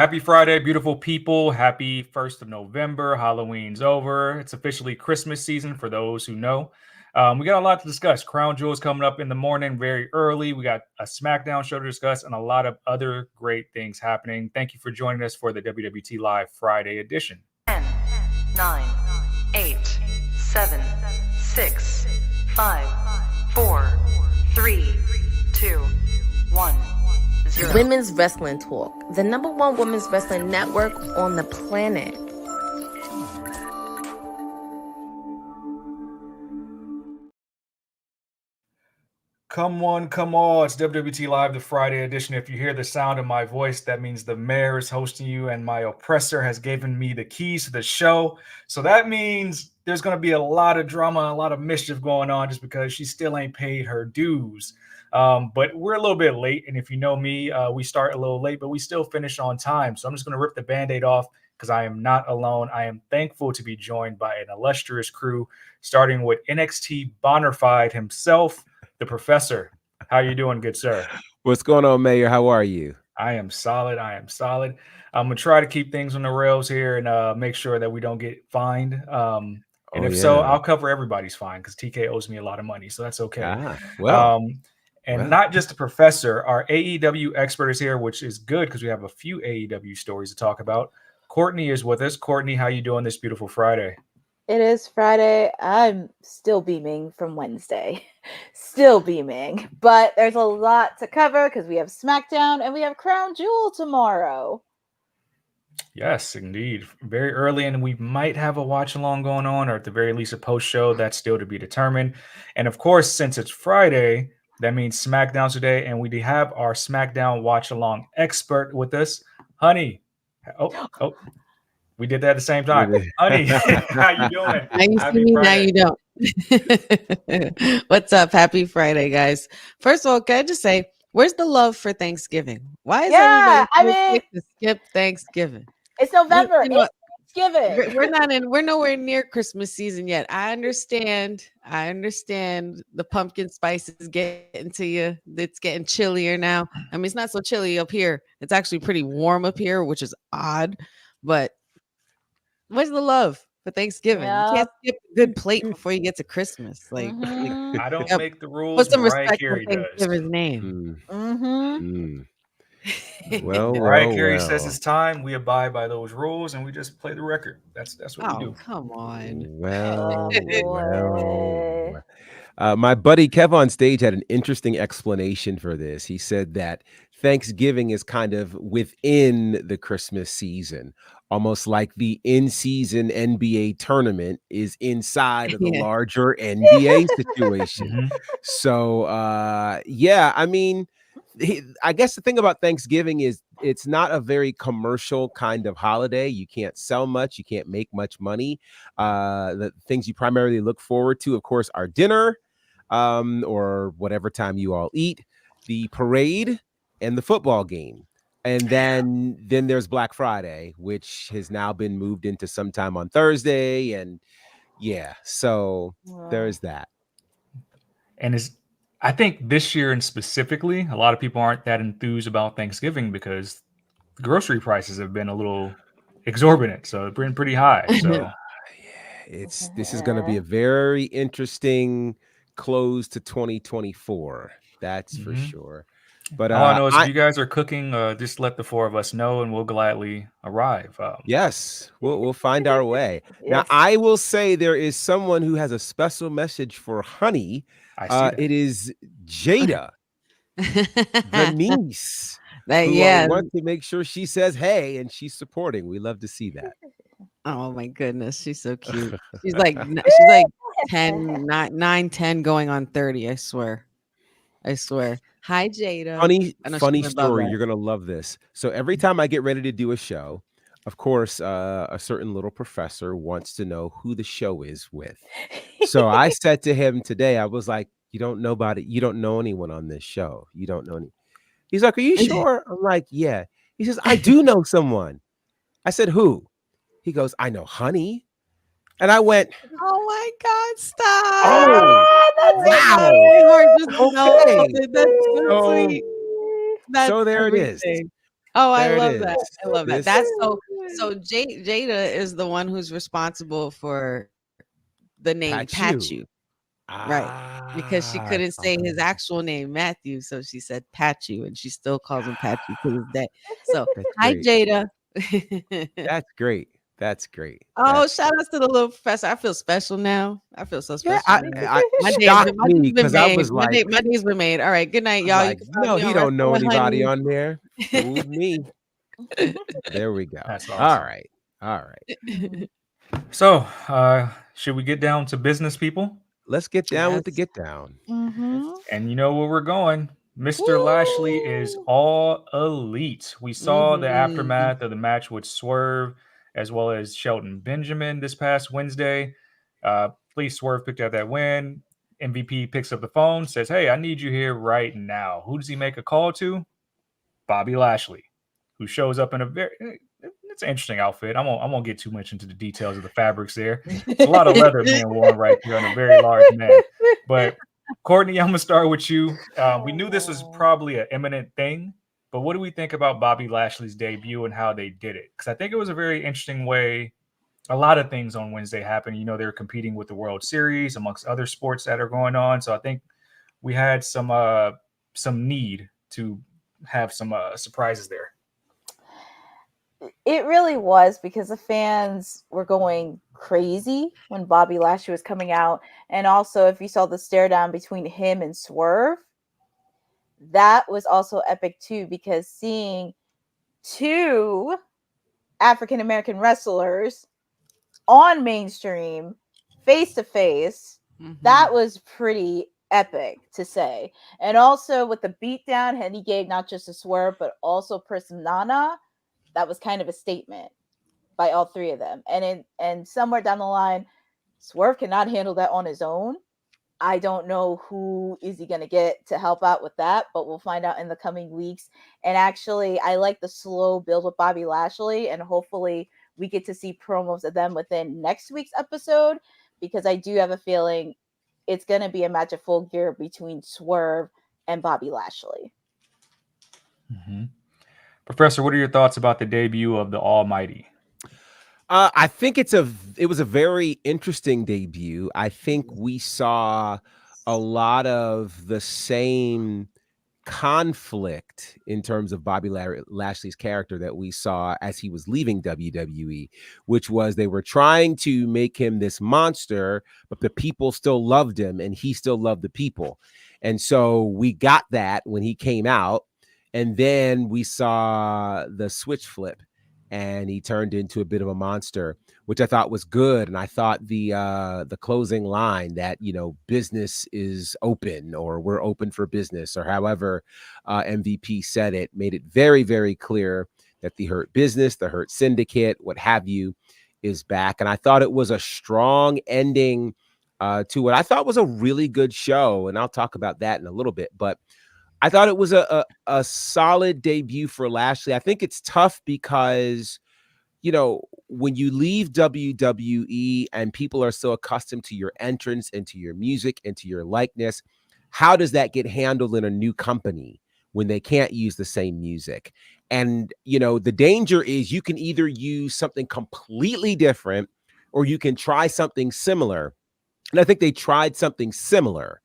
Happy Friday, beautiful people. Happy 1st of November. Halloween's over. It's officially Christmas season for those who know. We got a lot to discuss. Crown Jewel's coming up in the morning very early. We got a SmackDown show to discuss and a lot of other great things happening. Thank you for joining us for the WWT Live Friday edition. 10, 9, 8, 7, 6, 5, 4, 3, 2, 1. Zero. Women's Wrestling Talk, the #1 women's wrestling network on the planet. Come on, come on. It's WWT Live, the Friday edition. If you hear the sound of my voice, that means the mayor is hosting you and my oppressor has given me the keys to the show. So that means there's going to be a lot of drama, a lot of mischief going on just because she still ain't paid her dues. But we're a little bit late. And if you know me, we start a little late, but we still finish on time. So I'm just going to rip the Band-Aid off because I am not alone. I am thankful to be joined by an illustrious crew, starting with NXT Bonafide himself, the Professor. How you doing, good sir? What's going on, Mayor? How are you? I am solid. I'm going to try to keep things on the rails here and make sure that we don't get fined. So, I'll cover everybody's fine because TK owes me a lot of money. So that's okay. Not just the Professor, our AEW expert is here, which is good because we have a few AEW stories to talk about. Courtney is with us. Courtney, how you doing this beautiful Friday? It is Friday. I'm still beaming from Wednesday. Still beaming. But there's a lot to cover because we have SmackDown and we have Crown Jewel tomorrow. Yes, indeed. Very early, and we might have a watch-along going on, or at the very least a post-show. That's still to be determined. And, of course, since it's Friday, that means SmackDown's today, and we have our SmackDown watch-along expert with us, Honey. Oh. We did that at the same time. Honey, how you doing? Now you see me, now you don't. What's up? Happy Friday, guys. First of all, can I just say, where's the love for Thanksgiving? Why is everybody to skip Thanksgiving? It's November. It's Thanksgiving. We're nowhere near Christmas season yet. I understand the pumpkin spice is getting to you. It's getting chillier now. I mean, it's not so chilly up here. It's actually pretty warm up here, which is odd, but where's the love for Thanksgiving? You can't skip a good plate before you get to Christmas. Like I don't make the rules. What's the Mariah respect Carey for Thanksgiving's name? Mariah Carey says it's time. We abide by those rules, and we just play the record. That's what we do. Come on. My buddy Kev on stage had an interesting explanation for this. He said that Thanksgiving is kind of within the Christmas season, almost like the in-season NBA tournament is inside of the larger NBA situation. So, I mean, I guess the thing about Thanksgiving is it's not a very commercial kind of holiday. You can't sell much. You can't make much money. The things you primarily look forward to, of course, are dinner or whatever time you all eat, the parade, and the football game. And then there's Black Friday, which has now been moved into sometime on Thursday. And so there's that. And I think this year and specifically, a lot of people aren't that enthused about Thanksgiving because the grocery prices have been a little exorbitant. So they've been pretty high. So this is going to be a very interesting close to 2024. That's for sure. But all I know is if you guys are cooking, just let the four of us know and we'll gladly arrive. Yes, we'll find our way. Now, I will say there is someone who has a special message for Honey. It is Jada, the niece. I want to make sure she says hey, and she's supporting. We love to see that. Oh my goodness, she's so cute. She's like 9, 10 going on 30. I swear. Hi, Jada. Funny story. You're going to love this. So every time I get ready to do a show, of course, a certain little professor wants to know who the show is with. So I said to him today, I was like, you don't know anyone on this show. You don't know any. He's like, are you sure? I'm like, yeah. He says, I do know someone. I said, who? He goes, I know Honey. And I went, oh my God, stop. Oh, wow. Okay. That's so sweet. So there everything. It is. Oh, I There it love that. is. I love that. This That's so Jada is the one who's responsible for the name Pachu. Pachu. Right. Because she couldn't say his actual name, Matthew. So she said Pachu, and she still calls him Pachu to this day. So That's hi, great. Jada. That's great. That's great. Oh, That's shout outs to the little professor. I feel special now. I feel so yeah, special. now. I shocked me day's been because I made. was like, My day's been made. All right. Good night, y'all. like, You can no, find me he on don't know Wrestling anybody Honey. on there. Fooled me. There we go. That's All awesome. right. All right. So, should we get down to business, people? Let's get down with the Yes. get down. Mm-hmm. And you know where we're going. Mr. Lashley is Woo! all elite. We saw the Mhm. aftermath of the match with Swerve as well as Shelton Benjamin this past Wednesday. Please, Swerve picked up that win. MVP picks up the phone, says, "Hey, I need you here right now." Who does he make a call to? Bobby Lashley, who shows up in a it's an interesting outfit. I won't get too much into the details of the fabrics there. It's a lot of leather being worn right here on a very large man. But Courtney, I'm gonna start with you. We knew this was probably an imminent thing, but what do we think about Bobby Lashley's debut and how they did it? Because I think it was a very interesting way. A lot of things on Wednesday happened. You know, they were competing with the World Series amongst other sports that are going on. So I think we had some need to have some surprises there. It really was, because the fans were going crazy when Bobby Lashley was coming out. And also, if you saw the stare down between him and Swerve, that was also epic too, because seeing two African American wrestlers on mainstream face to face, that was pretty epic to say. And also with the beatdown, and he gave not just a Swerve, but also Prince Nana, that was kind of a statement by all three of them. And somewhere down the line, Swerve cannot handle that on his own. I don't know who is he going to get to help out with that, but we'll find out in the coming weeks. And actually, I like the slow build with Bobby Lashley, and hopefully we get to see promos of them within next week's episode, because I do have a feeling it's going to be a match of full gear between Swerve and Bobby Lashley. Mm-hmm. Professor, what are your thoughts about the debut of the Almighty? I think it was a very interesting debut. I think we saw a lot of the same conflict in terms of Bobby Lashley's character that we saw as he was leaving WWE, which was they were trying to make him this monster, but the people still loved him and he still loved the people. And so we got that when he came out. And then we saw the switch flip and he turned into a bit of a monster, which I thought was good. And I thought the closing line that, you know, business is open, or we're open for business, or however MVP said it, made it very, very clear that the Hurt Business, the Hurt Syndicate, what have you, is back. And I thought it was a strong ending to what I thought was a really good show. And I'll talk about that in a little bit. But I thought it was a solid debut for Lashley. I think it's tough because, you know, when you leave WWE and people are so accustomed to your entrance and to your music and to your likeness, how does that get handled in a new company when they can't use the same music? And, you know, the danger is you can either use something completely different or you can try something similar. And I think they tried something similar.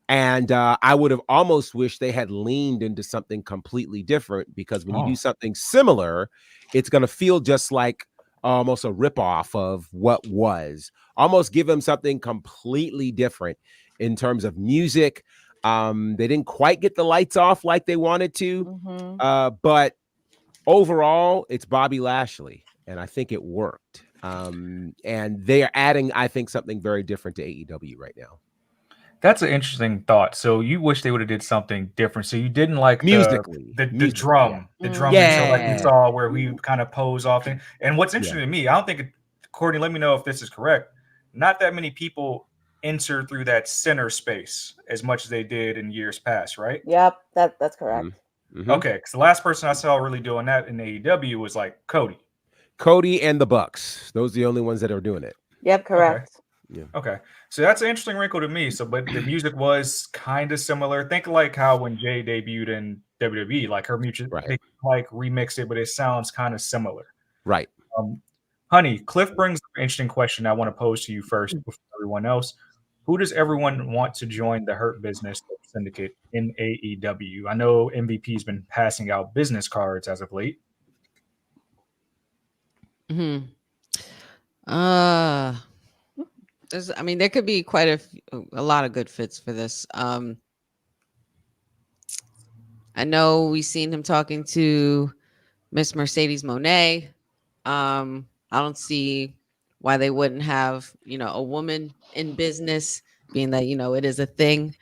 And I would have almost wished they had leaned into something completely different, because when you do something similar, it's going to feel just like almost a ripoff of what was. Almost give them something completely different in terms of music. They didn't quite get the lights off like they wanted to. But overall, it's Bobby Lashley, and I think it worked. And they are adding, I think, something very different to AEW right now. That's an interesting thought. So you wish they would have did something different. So you didn't like musically the drum, yeah. the drum intro like we saw where we kind of pose often. And what's interesting to me, I don't think, Courtney, let me know if this is correct. Not that many people enter through that center space as much as they did in years past, right? Yep, that's correct. Mm-hmm. Okay, because the last person I saw really doing that in AEW was like Cody and the Bucks. Those are the only ones that are doing it. Yep, correct. Yeah. Okay, so that's an interesting wrinkle to me. So, but the music was kind of similar. Think like how when Jay debuted in WWE, like her music, Right. they like remixed it, but it sounds kind of similar. Right. Honey, Cliff brings up an interesting question I want to pose to you first before everyone else. Who does everyone want to join the Hurt Business Syndicate in AEW? I know MVP's been passing out business cards as of late. Hmm. There could be quite a lot of good fits for this. I know we've seen him talking to Miss Mercedes Moné. I don't see why they wouldn't have, a woman in business, being that, it is a thing.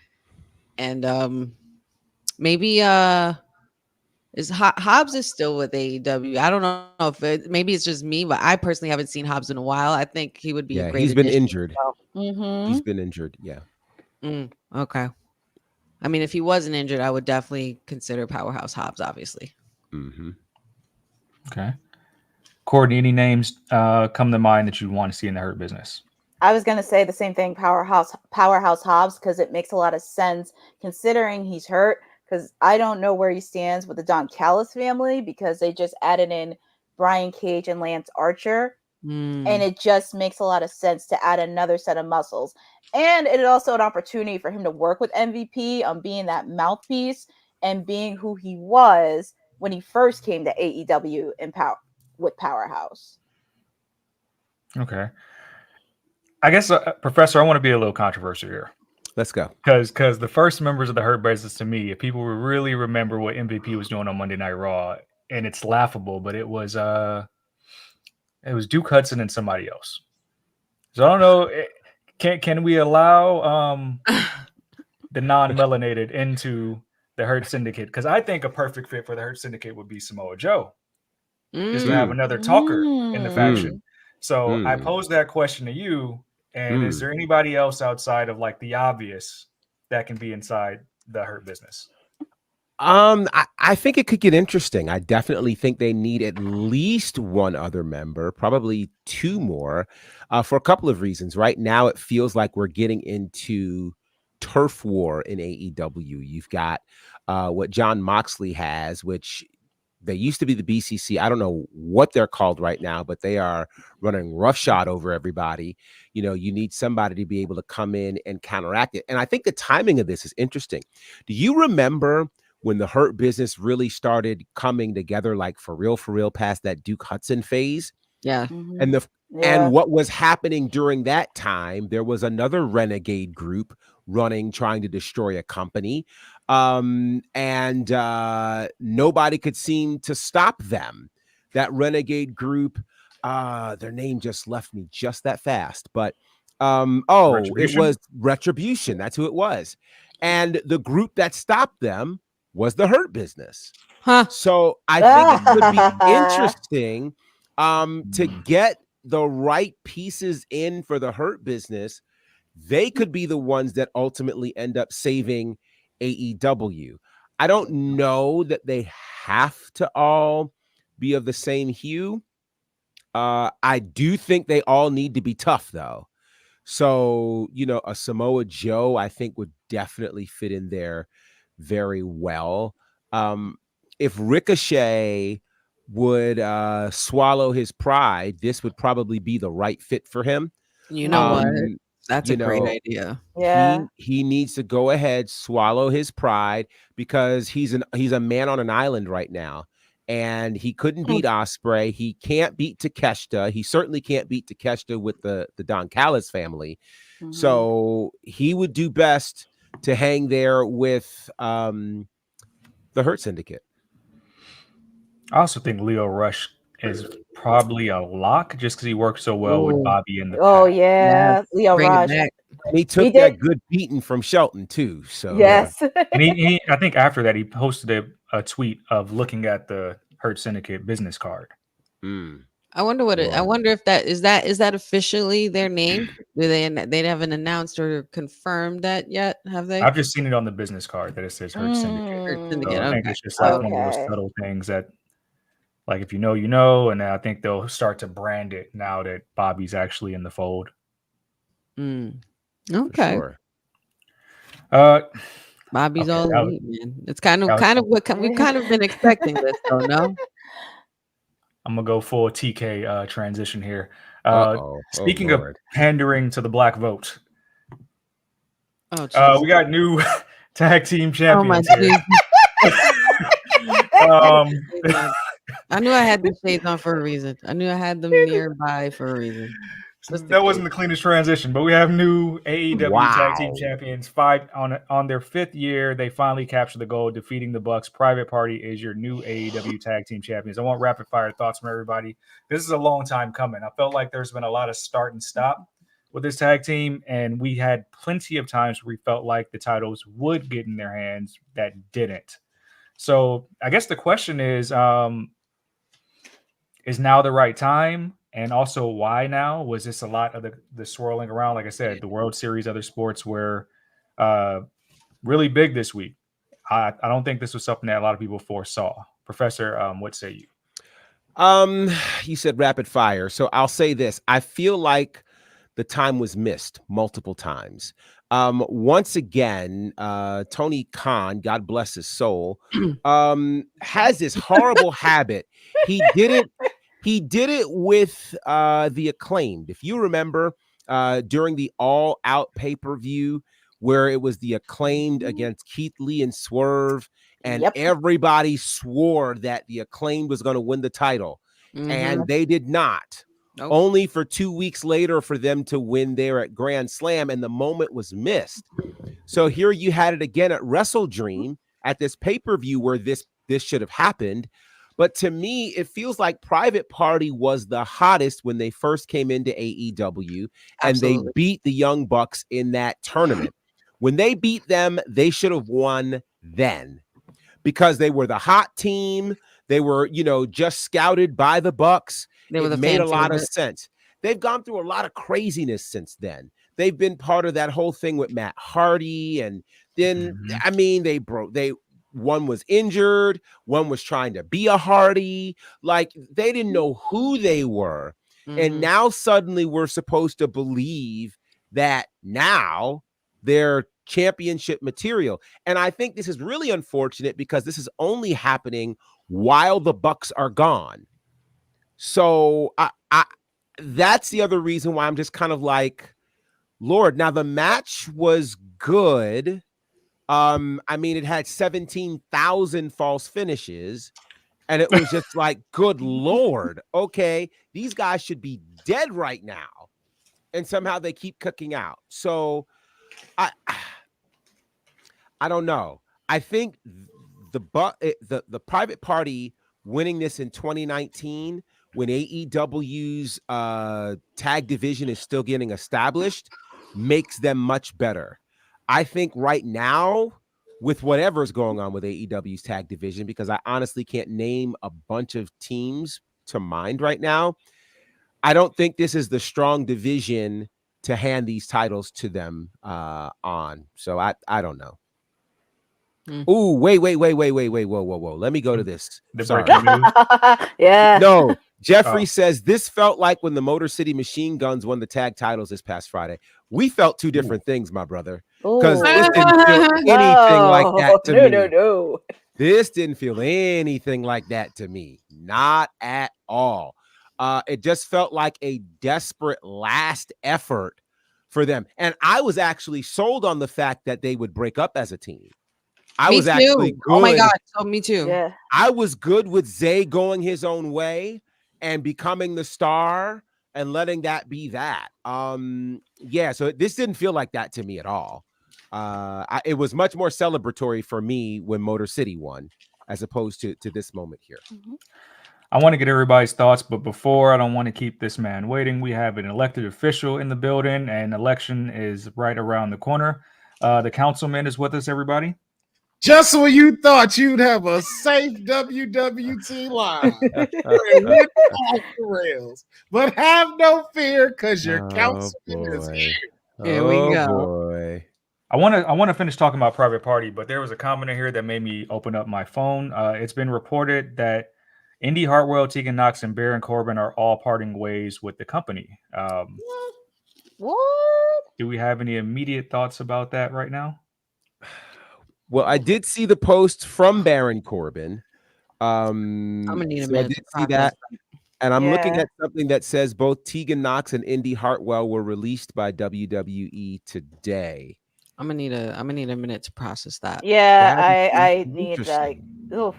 And maybe Hobbs is still with AEW. I don't know if maybe it's just me, but I personally haven't seen Hobbs in a while. I think he would be a great he's been addition. injured. Mm-hmm. He's been injured. Yeah. Okay. I mean, if he wasn't injured, I would definitely consider Powerhouse Hobbs, obviously. Mm-hmm. Okay. Courtney, any names come to mind that you want to see in the Hurt Business? I was going to say the same thing, Powerhouse Hobbs, because it makes a lot of sense considering he's hurt, because I don't know where he stands with the Don Callis family, because they just added in Brian Cage and Lance Archer. And it just makes a lot of sense to add another set of muscles. And it is also an opportunity for him to work with MVP on being that mouthpiece and being who he was when he first came to AEW with Powerhouse. Okay. I guess, Professor, I want to be a little controversial here. Let's go. Because the first members of the Hurt Business, to me, if people really remember what MVP was doing on Monday Night Raw, and it's laughable, but it was Duke Hudson and somebody else. So I don't know. Can we allow the non-melanated into the Hurt Syndicate? Because I think a perfect fit for the Hurt Syndicate would be Samoa Joe. Just to have another talker in the faction. So I pose that question to you. And is there anybody else outside of like the obvious that can be inside the Hurt Business? I think it could get interesting. I definitely think they need at least one other member, probably two more, for a couple of reasons. Right now, it feels like we're getting into turf war in AEW. You've got what John Moxley has, which they used to be the BCC. I don't know what they're called right now, but they are running roughshod over everybody. You need somebody to be able to come in and counteract it. And I think the timing of this is interesting. Do you remember when the Hurt Business really started coming together, like for real, past that Duke Hudson phase? Yeah. And and what was happening during that time, there was another renegade group trying to destroy a company. And nobody could seem to stop them. That renegade group, their name just left me just that fast. But it was Retribution. That's who it was. And the group that stopped them was the Hurt Business. So I think it would be interesting to get the right pieces in for the Hurt Business. They could be the ones that ultimately end up saving AEW. I don't know that they have to all be of the same hue. I do think they all need to be tough, though. So, a Samoa Joe, I think, would definitely fit in there very well. If Ricochet would swallow his pride, this would probably be the right fit for him. You know what? That's a great idea. Yeah. He needs to go ahead, swallow his pride, because he's a man on an island right now. And he couldn't beat Ospreay. He can't beat Takeshita. He certainly can't beat Takeshita with the Don Callis family. So he would do best to hang there with the Hurt Syndicate. I also think Leo Rush is probably a lock just because he worked so well with Bobby in the past. Oh, yeah. Leo Rush. And he took that good beating from Shelton, too. So yes. And I think after that, he posted a tweet of looking at the Hurt Syndicate business card. I wonder I wonder if is that officially their name? They haven't announced or confirmed that yet, have they? I've just seen it on the business card that it says Hurt Syndicate. Hurt Syndicate. So I think it's just like one of those subtle things that, like, if you know, you know. And I think they'll start to brand it now that Bobby's actually in the fold. Okay. Sure. Bobby's Okay, all that was- elite, man. It's kind of that was- what we've kind of been expecting this, though. No. I'm gonna go full TK transition here. Uh-oh. Speaking Oh, of Lord. pandering to the black vote, Oh, jeez. we got new tag team Oh my champions here. Jesus. I knew I had the shades on for a reason. I knew I had them nearby for a reason. Just in That wasn't case. the cleanest transition, but we have new AEW Tag Team Wow. Champions. On their 5th year, they finally captured the goal, defeating the Bucks. Private Party is your new AEW Tag Team Champions. I want rapid fire thoughts from everybody. This is a long time coming. I felt like there's been a lot of start and stop with this tag team, and we had plenty of times where we felt like the titles would get in their hands that didn't. So I guess the question is now the right time? And also, why now? Was this a lot of the swirling around? Like I said, the World Series, other sports were really big this week. I don't think this was something that a lot of people foresaw. Professor, what say you? You said rapid fire. So I'll say this. I feel like the time was missed multiple times. Once again, Tony Khan, God bless his soul, has this horrible habit. He did it with the Acclaimed. If you remember, during the All Out pay-per-view, where it was the Acclaimed against Keith Lee and Swerve, and everybody swore that the Acclaimed was going to win the title, and they did not. Nope. Only for 2 weeks later for them to win there at Grand Slam, and the moment was missed. So here you had it again at Wrestle Dream at this pay-per-view where this should have happened. But to me, it feels like Private Party was the hottest when they first came into AEW, and they beat the Young Bucks in that tournament. When they beat them, they should have won then, because they were the hot team. They were, just scouted by the Bucks. It made a lot of sense. They've gone through a lot of craziness since then. They've been part of that whole thing with Matt Hardy, and then one was injured, one was trying to be a Hardy. Like, they didn't know who they were. And now suddenly we're supposed to believe that now they're championship material. And I think this is really unfortunate because this is only happening while the Bucks are gone. So I that's the other reason why I'm just kind of like, Lord. Now the match was good. It had 17,000 false finishes, and it was just like, good Lord. Okay, these guys should be dead right now, and somehow they keep cooking out. So I don't know. I think the Private Party winning this in 2019, when AEW's tag division is still getting established, makes them much better. I think right now, with whatever's going on with AEW's tag division, because I honestly can't name a bunch of teams to mind right now, I don't think this is the strong division to hand these titles to them on. So I don't know. Ooh, wait, whoa. Let me go to this. Sorry. Yeah. No, Jeffrey says this felt like when the Motor City Machine Guns won the tag titles this past Friday. We felt two different things, my brother. Because this didn't feel anything like that to me. No. This didn't feel anything like that to me. Not at all. It just felt like a desperate last effort for them. And I was actually sold on the fact that they would break up as a team. I was actually good. Oh my God. So me too. Yeah. I was good with Zay going his own way and becoming the star and letting that be that. So this didn't feel like that to me at all. It was much more celebratory for me when Motor City won, as opposed to this moment here. I want to get everybody's thoughts, but before, I don't want to keep this man waiting. We have an elected official in the building, and election is right around the corner. The councilman is with us, everybody. Just when you thought you'd have a safe WWT live, off the rails. But have no fear, because your councilman is here. Here we go. Boy. I want to finish talking about Private Party, but there was a comment in here that made me open up my phone. It's been reported that Indy Hartwell, Tegan Knox, and Baron Corbin are all parting ways with the company. What? Do we have any immediate thoughts about that right now? Well, I did see the post from Baron Corbin. I'm gonna need a So I minute did to see process that. And I'm looking Yeah. at something that says both Tegan Knox and Indy Hartwell were released by WWE today. I'm gonna need a minute to process that. Yeah, That I is need like, oof.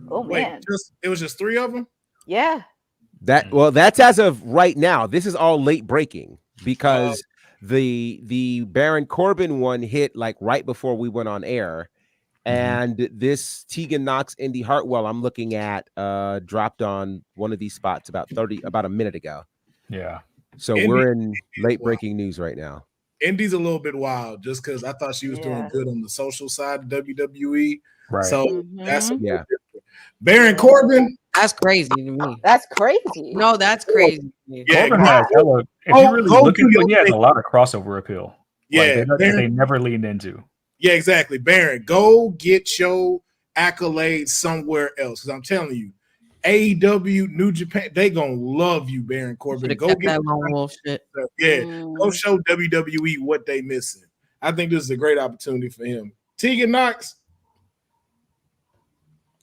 Oh Wait, man. it was just 3 of them? Yeah. That's as of right now. This is all late breaking because the Baron Corbin one hit like right before we went on air. And this Tegan Knox, Indy Hartwell, I'm looking at dropped on one of these spots about a minute ago. Yeah. So Indy- we're in late breaking news right now. Indy's a little bit wild just because I thought she was doing good on the social side of WWE. Right. So that's a Mhm. little different. Baron Corbin. That's crazy to me. That's crazy. No, that's crazy to me. Yeah, Corbin has hella, if you really look into it, he has a lot of crossover appeal. Yeah, Like they never leaned into. Yeah, exactly. Baron, go get your accolades somewhere else. Because I'm telling you, AEW, New Japan, they gonna love you, Baron Corbin. Should've Go kept get that lone wolf shit. Yeah, go show WWE what they missing. I think this is a great opportunity for him. Tegan Knox,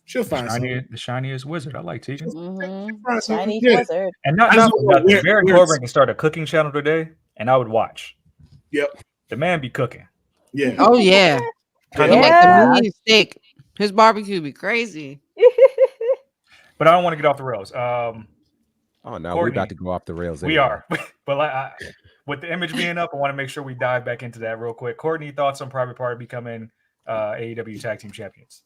she'll find something. The shiniest wizard. I like Tegan. Chinese wizard. And not for nothing. Baron Corbin can start a cooking channel today, and I would watch. Yep. The man be cooking. Yeah. Oh yeah. Kind of like Yeah. the meat steak. His barbecue be crazy. But I don't want to get off the rails. Oh no, we're about to go off the rails. We are. But with the image being up, I want to make sure we dive back into that real quick. Courtney, thoughts on Private Party becoming AEW Tag Team Champions?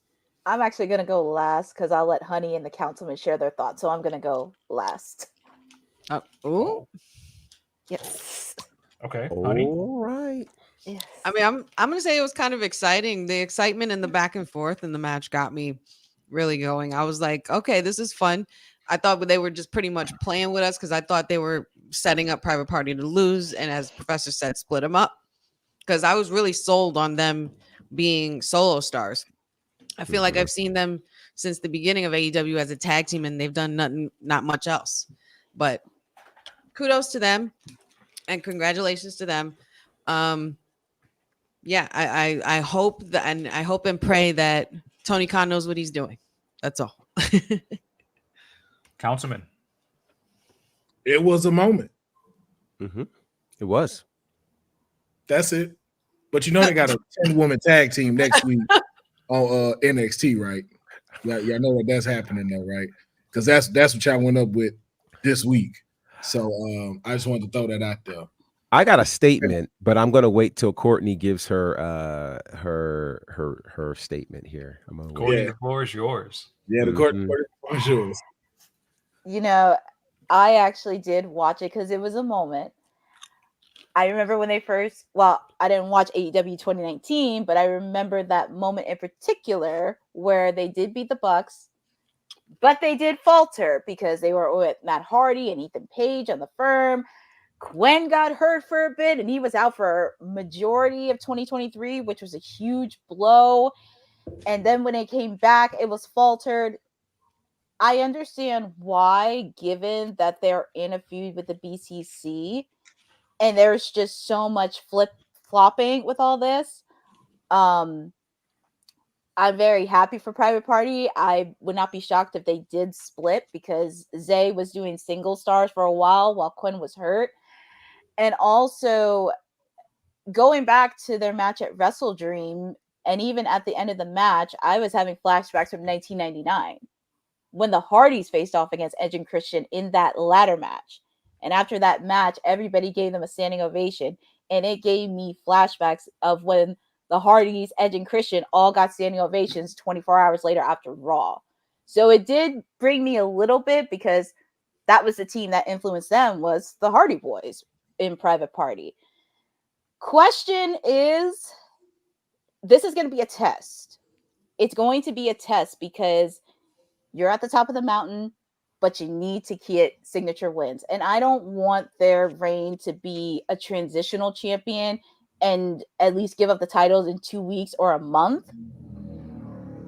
I'm actually gonna go last because I'll let Honey and the councilman share their thoughts. So I'm gonna go last. Oh. Yes. Okay. Honey. All right. Yes. I mean, I'm gonna say it was kind of exciting. The excitement and the back and forth in the match got me really going. I was like, okay, this is fun. I thought they were just pretty much playing with us because I thought they were setting up Private Party to lose, and as Professor said, split them up. Because I was really sold on them being solo stars. I feel like I've seen them since the beginning of AEW as a tag team, and they've done not much else. But kudos to them, and congratulations to them. Yeah, I hope that, and I hope and pray that Tony Khan knows what he's doing. That's all. Councilman. It was a moment. It was. That's it. But you know they got a 10-woman tag team next week on NXT, right? Y'all know what that's happening though, right? Because that's what y'all went up with this week. So I just wanted to throw that out there. I got a statement, but I'm gonna wait till Courtney gives her her statement here. Courtney, the floor is yours. Yeah, the Courtney floor is yours. You know, I actually did watch it because it was a moment. I remember when they first, I didn't watch AEW 2019, but I remember that moment in particular where they did beat the Bucks, but they did falter because they were with Matt Hardy and Ethan Page on the firm. Gwen got hurt for a bit and he was out for majority of 2023, which was a huge blow. And then when it came back, it was faltered. I understand why, given that they're in a feud with the BCC and there's just so much flip-flopping with all this. I'm very happy for Private Party. I would not be shocked if they did split because Zay was doing single stars for a while Quinn was hurt. And also going back to their match at Wrestle Dream, and even at the end of the match, I was having flashbacks from 1999 when the Hardys faced off against Edge and Christian in that ladder match. And after that match, everybody gave them a standing ovation. And it gave me flashbacks of when the Hardys, Edge, and Christian all got standing ovations 24 hours later after Raw. So it did bring me a little bit because that was the team that influenced them was the Hardy Boys in Private Party. Question is, this is going to be a test. It's going to be a test because you're at the top of the mountain, but you need to get signature wins. And I don't want their reign to be a transitional champion and at least give up the titles in 2 weeks or a month.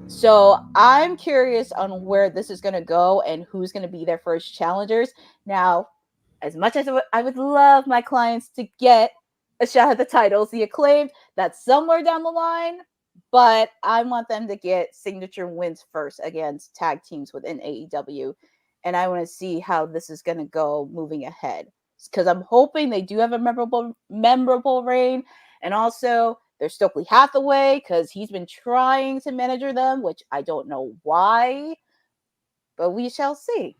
So I'm curious on where this is going to go and who's going to be their first challengers. Now, as much as I would love my clients to get a shot at the titles, the Acclaimed, that's somewhere down the line, but I want them to get signature wins first against tag teams within AEW, and I want to see how this is going to go moving ahead, because I'm hoping they do have a memorable reign, and also there's Stokely Hathaway, because he's been trying to manager them, which I don't know why, but we shall see.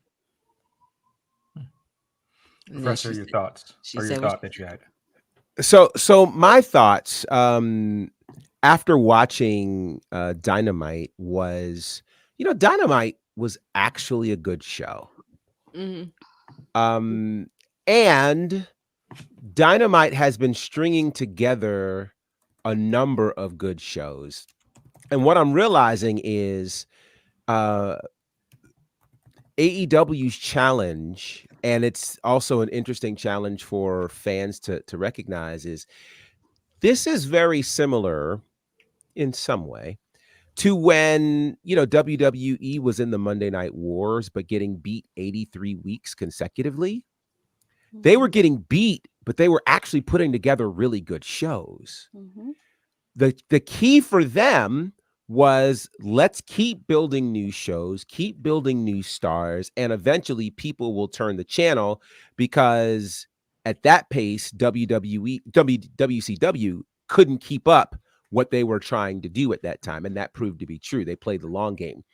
Professor, your thoughts, or your thought that you had. So my thoughts after watching Dynamite was, Dynamite was actually a good show. And Dynamite has been stringing together a number of good shows. And what I'm realizing is AEW's challenge, and it's also an interesting challenge for fans to recognize, is this is very similar in some way to when, WWE was in the Monday Night Wars, but getting beat 83 weeks consecutively. They were getting beat, but they were actually putting together really good shows. The key for them was, let's keep building new shows, keep building new stars, and eventually people will turn the channel, because at that pace, WCW couldn't keep up what they were trying to do at that time, and that proved to be true. They played the long game.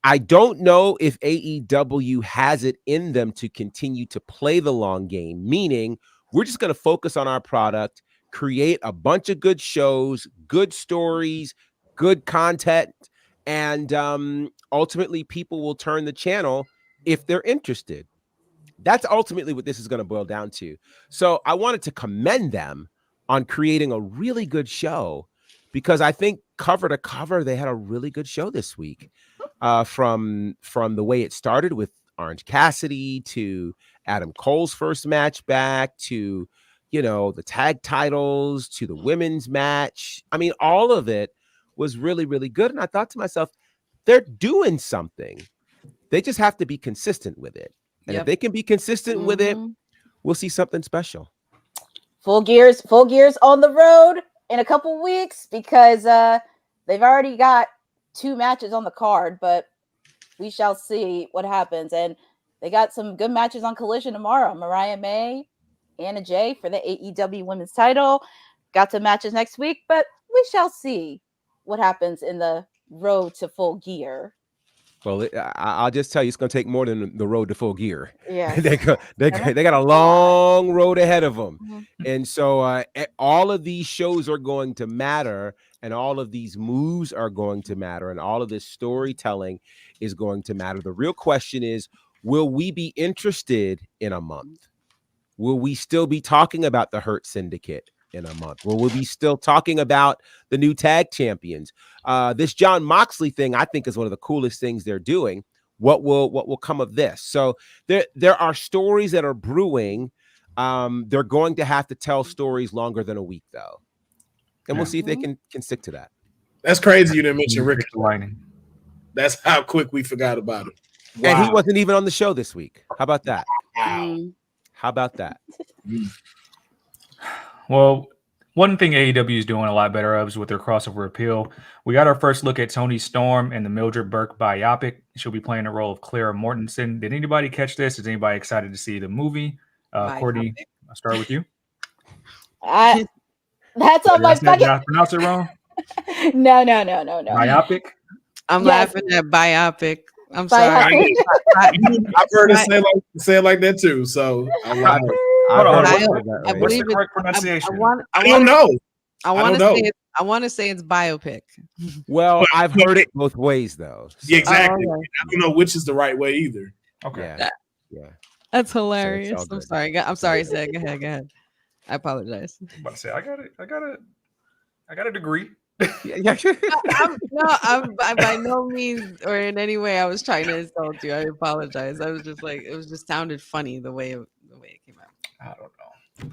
I don't know if AEW has it in them to continue to play the long game, meaning we're just going to focus on our product, create a bunch of good shows, good stories, good content, and ultimately people will turn the channel if they're interested. That's ultimately what this is going to boil down to. So I wanted to commend them on creating a really good show, because I think cover to cover, they had a really good show this week. From the way it started with Orange Cassidy, to Adam Cole's first match back, to, the tag titles, to the women's match. I mean, all of it was really, really good. And I thought to myself, they're doing something. They just have to be consistent with it. And if they can be consistent with it, we'll see something special. Full gears on the road in a couple weeks, because they've already got 2 matches on the card, but we shall see what happens. And they got some good matches on Collision tomorrow. Mariah May, Anna Jay for the AEW Women's title. Got some matches next week, but we shall see what happens in the road to Full Gear. Well, I'll just tell you, it's going to take more than the road to Full Gear. Yeah, they got a long road ahead of them. And so all of these shows are going to matter, and all of these moves are going to matter, and all of this storytelling is going to matter. The real question is, will we be interested in a month? Will we still be talking about the Hurt Syndicate in a month? Will we be still talking about the new tag champions? This Jon Moxley thing, I think, is one of the coolest things they're doing. What will come of this? So there are stories that are brewing. They're going to have to tell stories longer than a week, though. And we'll see if they can stick to that. That's crazy you didn't mention Rick Lining. That's how quick we forgot about it. Wow. And he wasn't even on the show this week. How about that? Wow. How about that? Well, one thing AEW is doing a lot better of is with their crossover appeal. We got our first look at Toni Storm and the Mildred Burke biopic. She'll be playing the role of Clara Mortensen. Did anybody catch this? Is anybody excited to see the movie? Courtney, I'll start with you. That's on my bucket. Did I pronounce it wrong? No. Biopic? I'm laughing at biopic. I'm sorry. I've heard it say it like that too. So I believe the correct pronunciation. I don't know. I want to say it's biopic. Well, I've heard it both ways though. So. Yeah, exactly. I don't know which is the right way either. Okay. Yeah. That's hilarious. So I'm sorry, Sid. Go ahead. I apologize. I'm about to say I got a degree. I'm by no means or in any way I was trying to insult you. I apologize. I was just like, it was just sounded funny the way it came out. I don't know.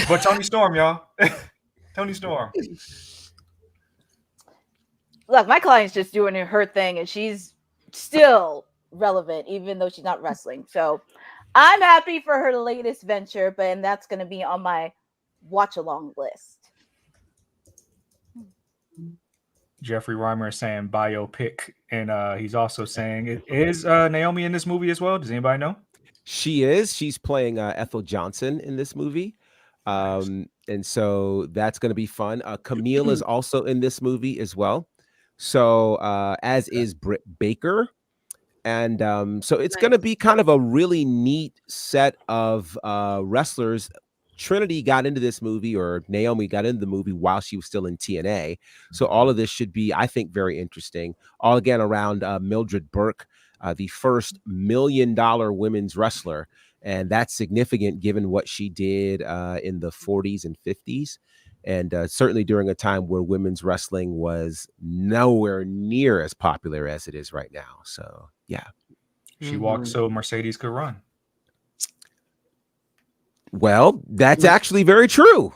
But Toni Storm, y'all. Toni Storm. Look, my client's just doing her thing, and she's still relevant, even though she's not wrestling. So I'm happy for her latest venture, and that's going to be on my watch along list. Jeffrey Reimer is saying biopic, and he's also saying, is Naomi in this movie as well? Does anybody know? She is. She's playing Ethel Johnson in this movie. Nice. And so that's going to be fun. Camille is also in this movie as well. So as is Britt Baker. And so it's going to be kind of a really neat set of wrestlers. Trinity got into this movie, or Naomi got into the movie while she was still in TNA. So all of this should be, I think, very interesting. All again around Mildred Burke, the first $1 million women's wrestler. And that's significant given what she did in the 40s and 50s. And certainly during a time where women's wrestling was nowhere near as popular as it is right now. So, yeah. She walked so Mercedes could run. Well, that's actually very true.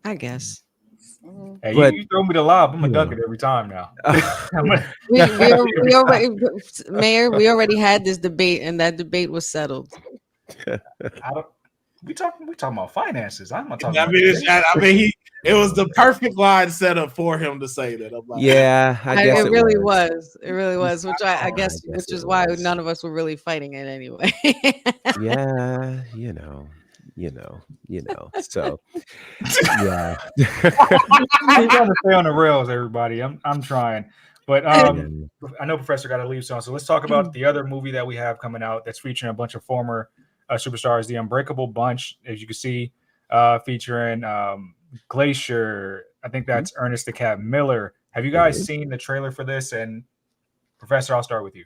I guess. Hey, But- you throw me the lob, I'm going to dunk it every time now. We already, Mayor, we already had this debate, and that debate was settled. We talking about finances. I'm not talking I about mean, it was the perfect line set up for him to say that. I'm like, Yeah, I guess It really was. It really was, which I guess, guess which is it why was. none of us were really fighting it anyway. Yeah, you know. So, yeah. I'm trying to stay on the rails, everybody. I'm trying. But I know Professor got to leave soon. So let's talk about the other movie that we have coming out that's featuring a bunch of former superstars, the Unbreakable Bunch, as you can see, featuring Glacier. I think that's Ernest the Cat Miller. Have you guys seen the trailer for this? And Professor, I'll start with you.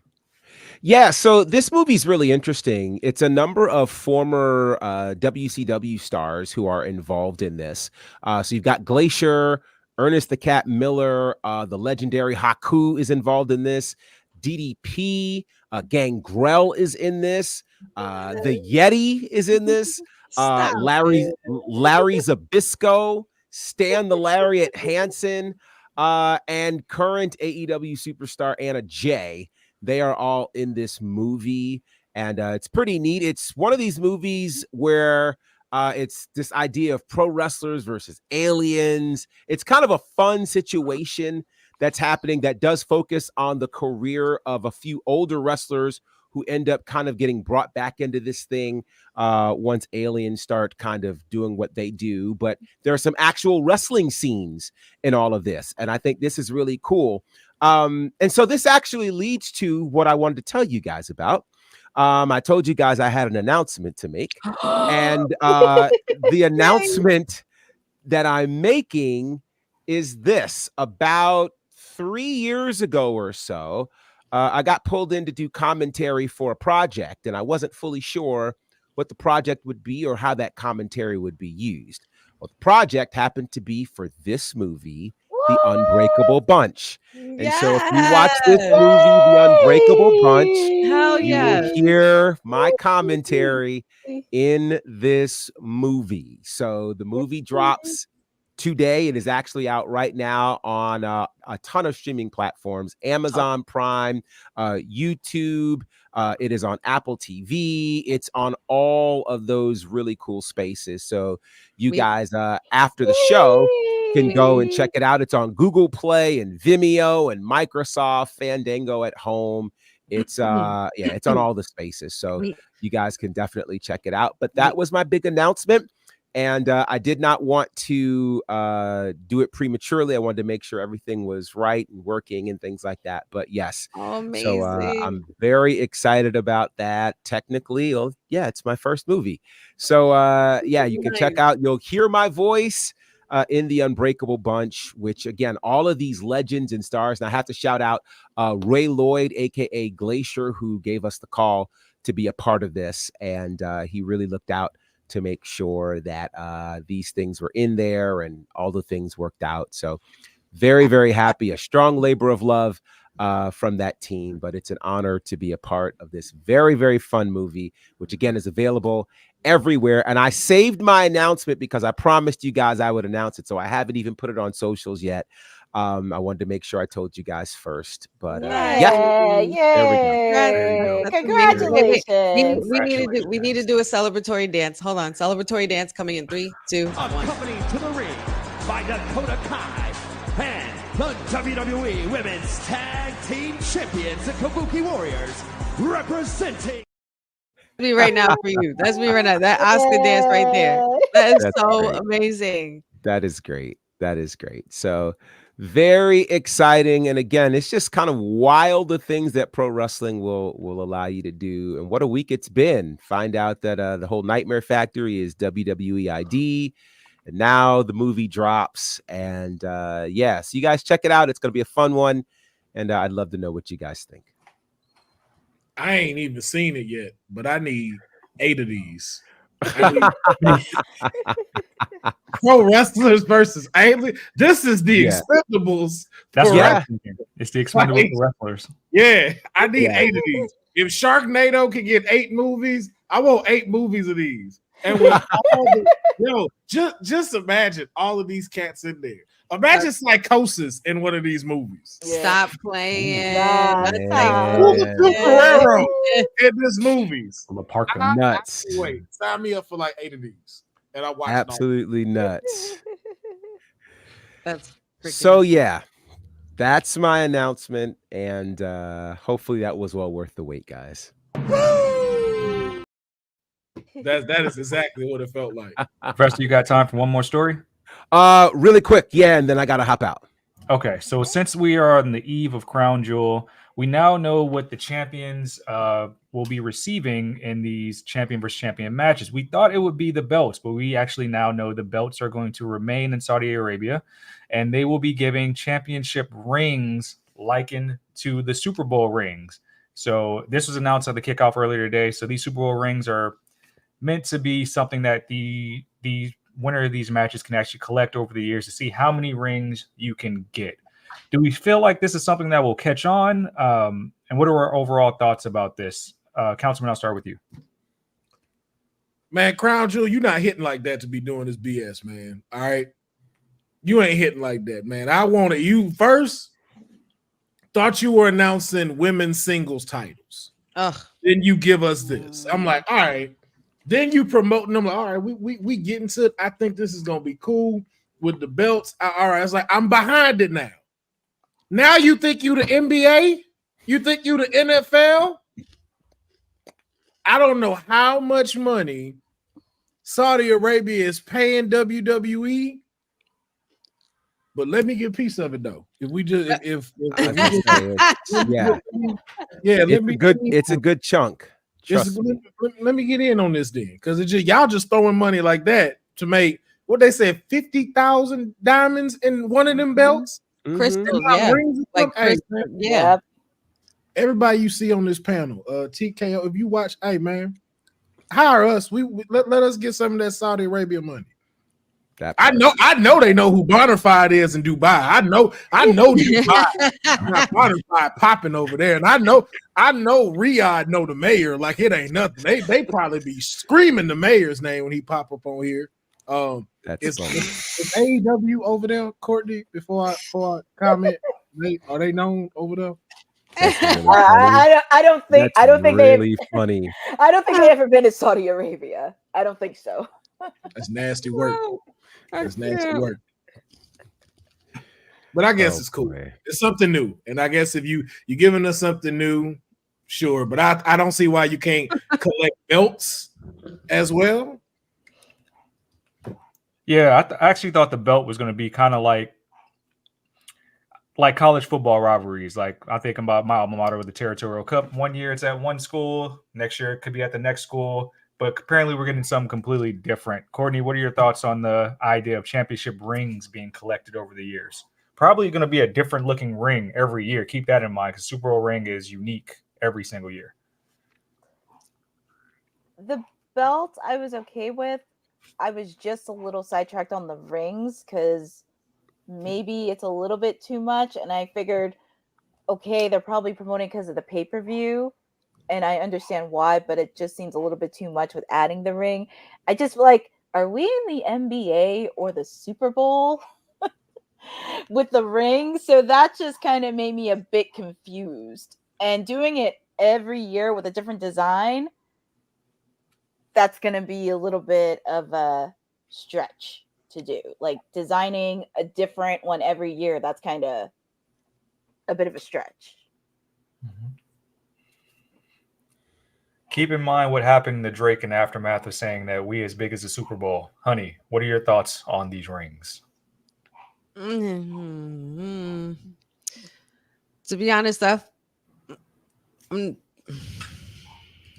Yeah, so this movie's really interesting. It's a number of former WCW stars who are involved in this. So you've got Glacier, Ernest the Cat Miller, the legendary Haku is involved in this. DDP, Gangrel is in this. The Yeti is in this. Larry Zbyszko, Stan the Lariat Hansen, and current AEW superstar Anna Jay. They are all in this movie, and it's pretty neat. It's one of these movies where it's this idea of pro wrestlers versus aliens. It's kind of a fun situation that's happening that does focus on the career of a few older wrestlers who end up kind of getting brought back into this thing once aliens start kind of doing what they do. But there are some actual wrestling scenes in all of this, and I think this is really cool. And so this actually leads to what I wanted to tell you guys about. I told you guys I had an announcement to make, and the announcement that I'm making is this. About 3 years ago or so, I got pulled in to do commentary for a project, and I wasn't fully sure what the project would be or how that commentary would be used. Well, the project happened to be for this movie, The Unbreakable Bunch. And so if you watch this movie, The Unbreakable Bunch, you will hear my commentary in this movie. So the movie drops today. It is actually out right now on a ton of streaming platforms, Amazon Prime, YouTube. It is on Apple TV. It's on all of those really cool spaces. So you guys, after the show, can go and check it out. It's on Google Play and Vimeo and Microsoft Fandango at home. It's it's on all the spaces. So you guys can definitely check it out. But that was my big announcement. And I did not want to do it prematurely. I wanted to make sure everything was right and working and things like that. But yes, so I'm very excited about that. Technically, it's my first movie. So you can check out. You'll hear my voice in The Unbreakable Bunch, which again, all of these legends and stars. And I have to shout out Ray Lloyd, aka Glacier, who gave us the call to be a part of this, and he really looked out to make sure that these things were in there and all the things worked out. So very, very happy. A strong labor of love from that team, but it's an honor to be a part of this very, very fun movie, which again is available everywhere. And I saved my announcement because I promised you guys I would announce it. So I haven't even put it on socials yet. I wanted to make sure I told you guys first, but yeah, there we go. There we go. That's amazing. Wait, Congratulations. we need to do a celebratory dance. Hold on, celebratory dance coming in 3, 2, 1. Accompanied to the ring by Dakota Kai and the WWE Women's Tag Team Champions, the Kabuki Warriors, representing. Me right now for you. That's me right now. That Oscar dance right there. That is That's so great. amazing. That is great. That is great. So very exciting. And again, it's just kind of wild the things that pro wrestling will allow you to do. And what a week it's been. Find out that the whole Nightmare Factory is WWE ID. And now the movie drops. And so you guys check it out. It's going to be a fun one. And I'd love to know what you guys think. I ain't even seen it yet, but I need 8 of these. Pro wrestlers versus alien. This is the Expendables. That's for what I'm wrestling. thinking. It's the Expendables for wrestlers. Yeah, I need 8 of these. If Sharknado can get 8 movies, I want 8 movies of these. And with all just imagine all of these cats in there. Imagine Psychosis in one of these movies. Stop playing. Guerrero in this movies. Nuts. Wait, sign me up for like 8 of these, and I watch. Absolutely nuts. That's so that's my announcement, and hopefully that was well worth the wait, guys. That is exactly what it felt like. Professor, you got time for one more story? Really quick, and then I gotta hop out. Okay, so since we are on the eve of Crown Jewel, we now know what the champions will be receiving in these champion versus champion matches. We thought it would be the belts, but we actually now know the belts are going to remain in Saudi Arabia, and they will be giving championship rings likened to the Super Bowl rings. So this was announced at the kickoff earlier today. So these Super Bowl rings are meant to be something that the winner of these matches can actually collect over the years to see how many rings you can get. Do we feel like this is something that will catch on? And what are our overall thoughts about this? Councilman, I'll start with you. Man, Crown Jewel, you're not hitting like that to be doing this BS, man. All right? You ain't hitting like that, man. I wanted you first. Thought you were announcing women's singles titles. Ugh. Then you give us this. I'm like, all right. Then you promoting them like, all right, we get into it. I think this is gonna be cool with the belts. All right, it's like I'm behind it now. Now you think you the NBA? You think you the NFL? I don't know how much money Saudi Arabia is paying WWE, but let me get a piece of it though. If we just it's a good chunk. Let me get in on this then, because it's just y'all just throwing money like that to make what they said 50,000 diamonds in one of them belts. Crystals, Everybody you see on this panel, TKO, if you watch, hey man, hire us. We let us get some of that Saudi Arabia money. I know they know who Bonafide is in Dubai. I know Dubai Bonafide popping over there, and I know Riyadh know the mayor like it ain't nothing. They probably be screaming the mayor's name when he pop up on here. Is AEW over there, Courtney? Before I comment, are they known over there? I don't think really funny. I don't think they've ever been to Saudi Arabia. I don't think so. That's nasty work. That's nasty work. But I guess it's cool. Man. It's something new. And I guess if you're giving us something new, sure. But I don't see why you can't collect belts as well. Yeah, I actually thought the belt was going to be kind of like college football rivalries. Like I'm thinking about my alma mater with the Territorial Cup. One year it's at one school. Next year it could be at the next school. But apparently we're getting something completely different. Courtney, what are your thoughts on the idea of championship rings being collected over the years? Probably going to be a different looking ring every year. Keep that in mind because Super Bowl ring is unique every single year. The belt I was okay with. I was just a little sidetracked on the rings because maybe it's a little bit too much. And I figured, okay, they're probably promoting because of the pay-per-view. And I understand why, but it just seems a little bit too much with adding the ring. I just like, are we in the NBA or the Super Bowl? with the ring. So that just kind of made me a bit confused. And doing it every year with a different design, that's going to be a little bit of a stretch to do. Like designing a different one every year, that's kind of a bit of a stretch. Mm-hmm. Keep in mind what happened in the Drake and aftermath of saying that we as big as the Super Bowl. Honey, what are your thoughts on these rings? Mm-hmm. To be honest, you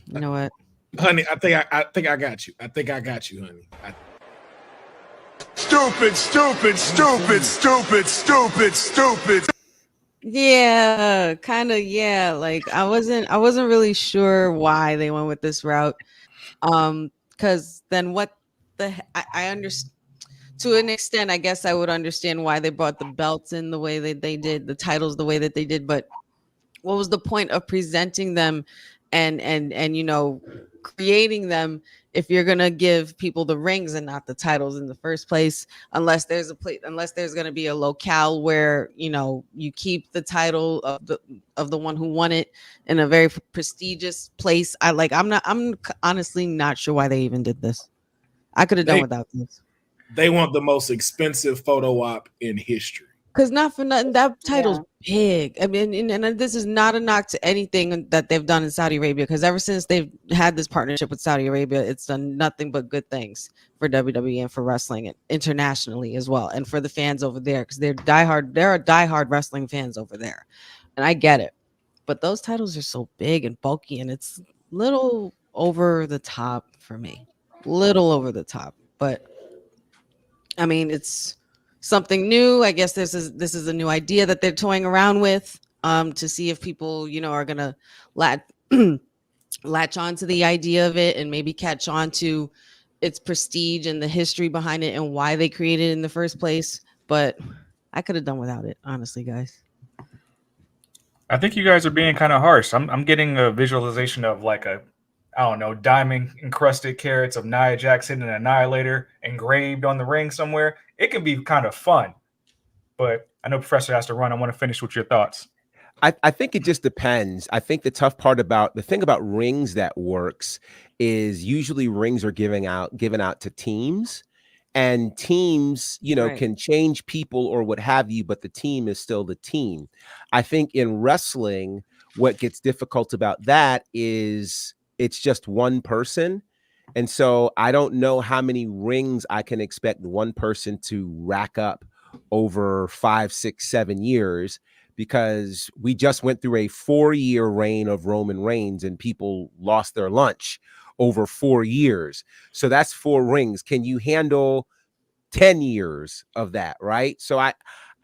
know what, honey? I think I got you. I think I got you, honey. Stupid. Yeah, kind of. Yeah, like I wasn't really sure why they went with this route. Because then what I understand to an extent. I guess I would understand why they brought the belts in the way that they did, the titles the way that they did. But what was the point of presenting them and you know, creating them if you're gonna give people the rings and not the titles in the first place? Unless there's gonna be a locale where, you know, you keep the title of the one who won it in a very prestigious place. I'm honestly not sure why they even did this. I could have done without this. They want the most expensive photo op in history. Because not for nothing, that title's big. I mean, and this is not a knock to anything that they've done in Saudi Arabia, because ever since they've had this partnership with Saudi Arabia, it's done nothing but good things for WWE and for wrestling internationally as well, and for the fans over there, because they're diehard wrestling fans over there, and I get it. But those titles are so big and bulky, and it's little over the top for me. Little over the top, but I mean, it's something new. I guess this is a new idea that they're toying around with to see if people, you know, are gonna latch on to the idea of it and maybe catch on to its prestige and the history behind it and why they created it in the first place. But I could have done without it, honestly, guys. I think you guys are being kind of harsh. I'm getting a visualization of like a, I don't know, diamond encrusted carats of Nia Jax hitting an annihilator engraved on the ring somewhere. It can be kind of fun, but I know Professor has to run. I want to finish with your thoughts. I think it just depends. I think the tough part about the thing about rings that works is usually rings are given out to teams, and teams, you know, can change people or what have you, but the team is still the team. I think in wrestling, what gets difficult about that is it's just one person. And so I don't know how many rings I can expect one person to rack up over 5, 6, 7 years, because we just went through a 4-year reign of Roman Reigns and people lost their lunch over 4 years. So that's 4 rings. Can you handle 10 years of that? Right. So I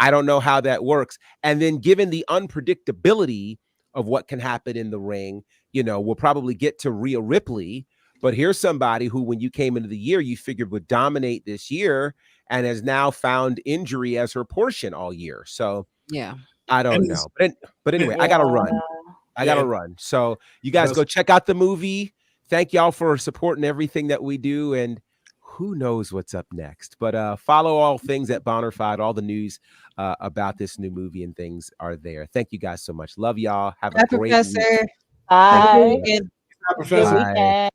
don't know how that works. And then given the unpredictability of what can happen in the ring, you know, we'll probably get to Rhea Ripley, but here's somebody who, when you came into the year, you figured would dominate this year and has now found injury as her portion all year. So yeah, I don't know. But anyway, I got to run. I got to run. So you guys go check out the movie. Thank y'all for supporting everything that we do. And who knows what's up next, but follow all things at Bonafide. All the news about this new movie and things are there. Thank you guys so much. Love y'all. Have a great week. Bye. Bye.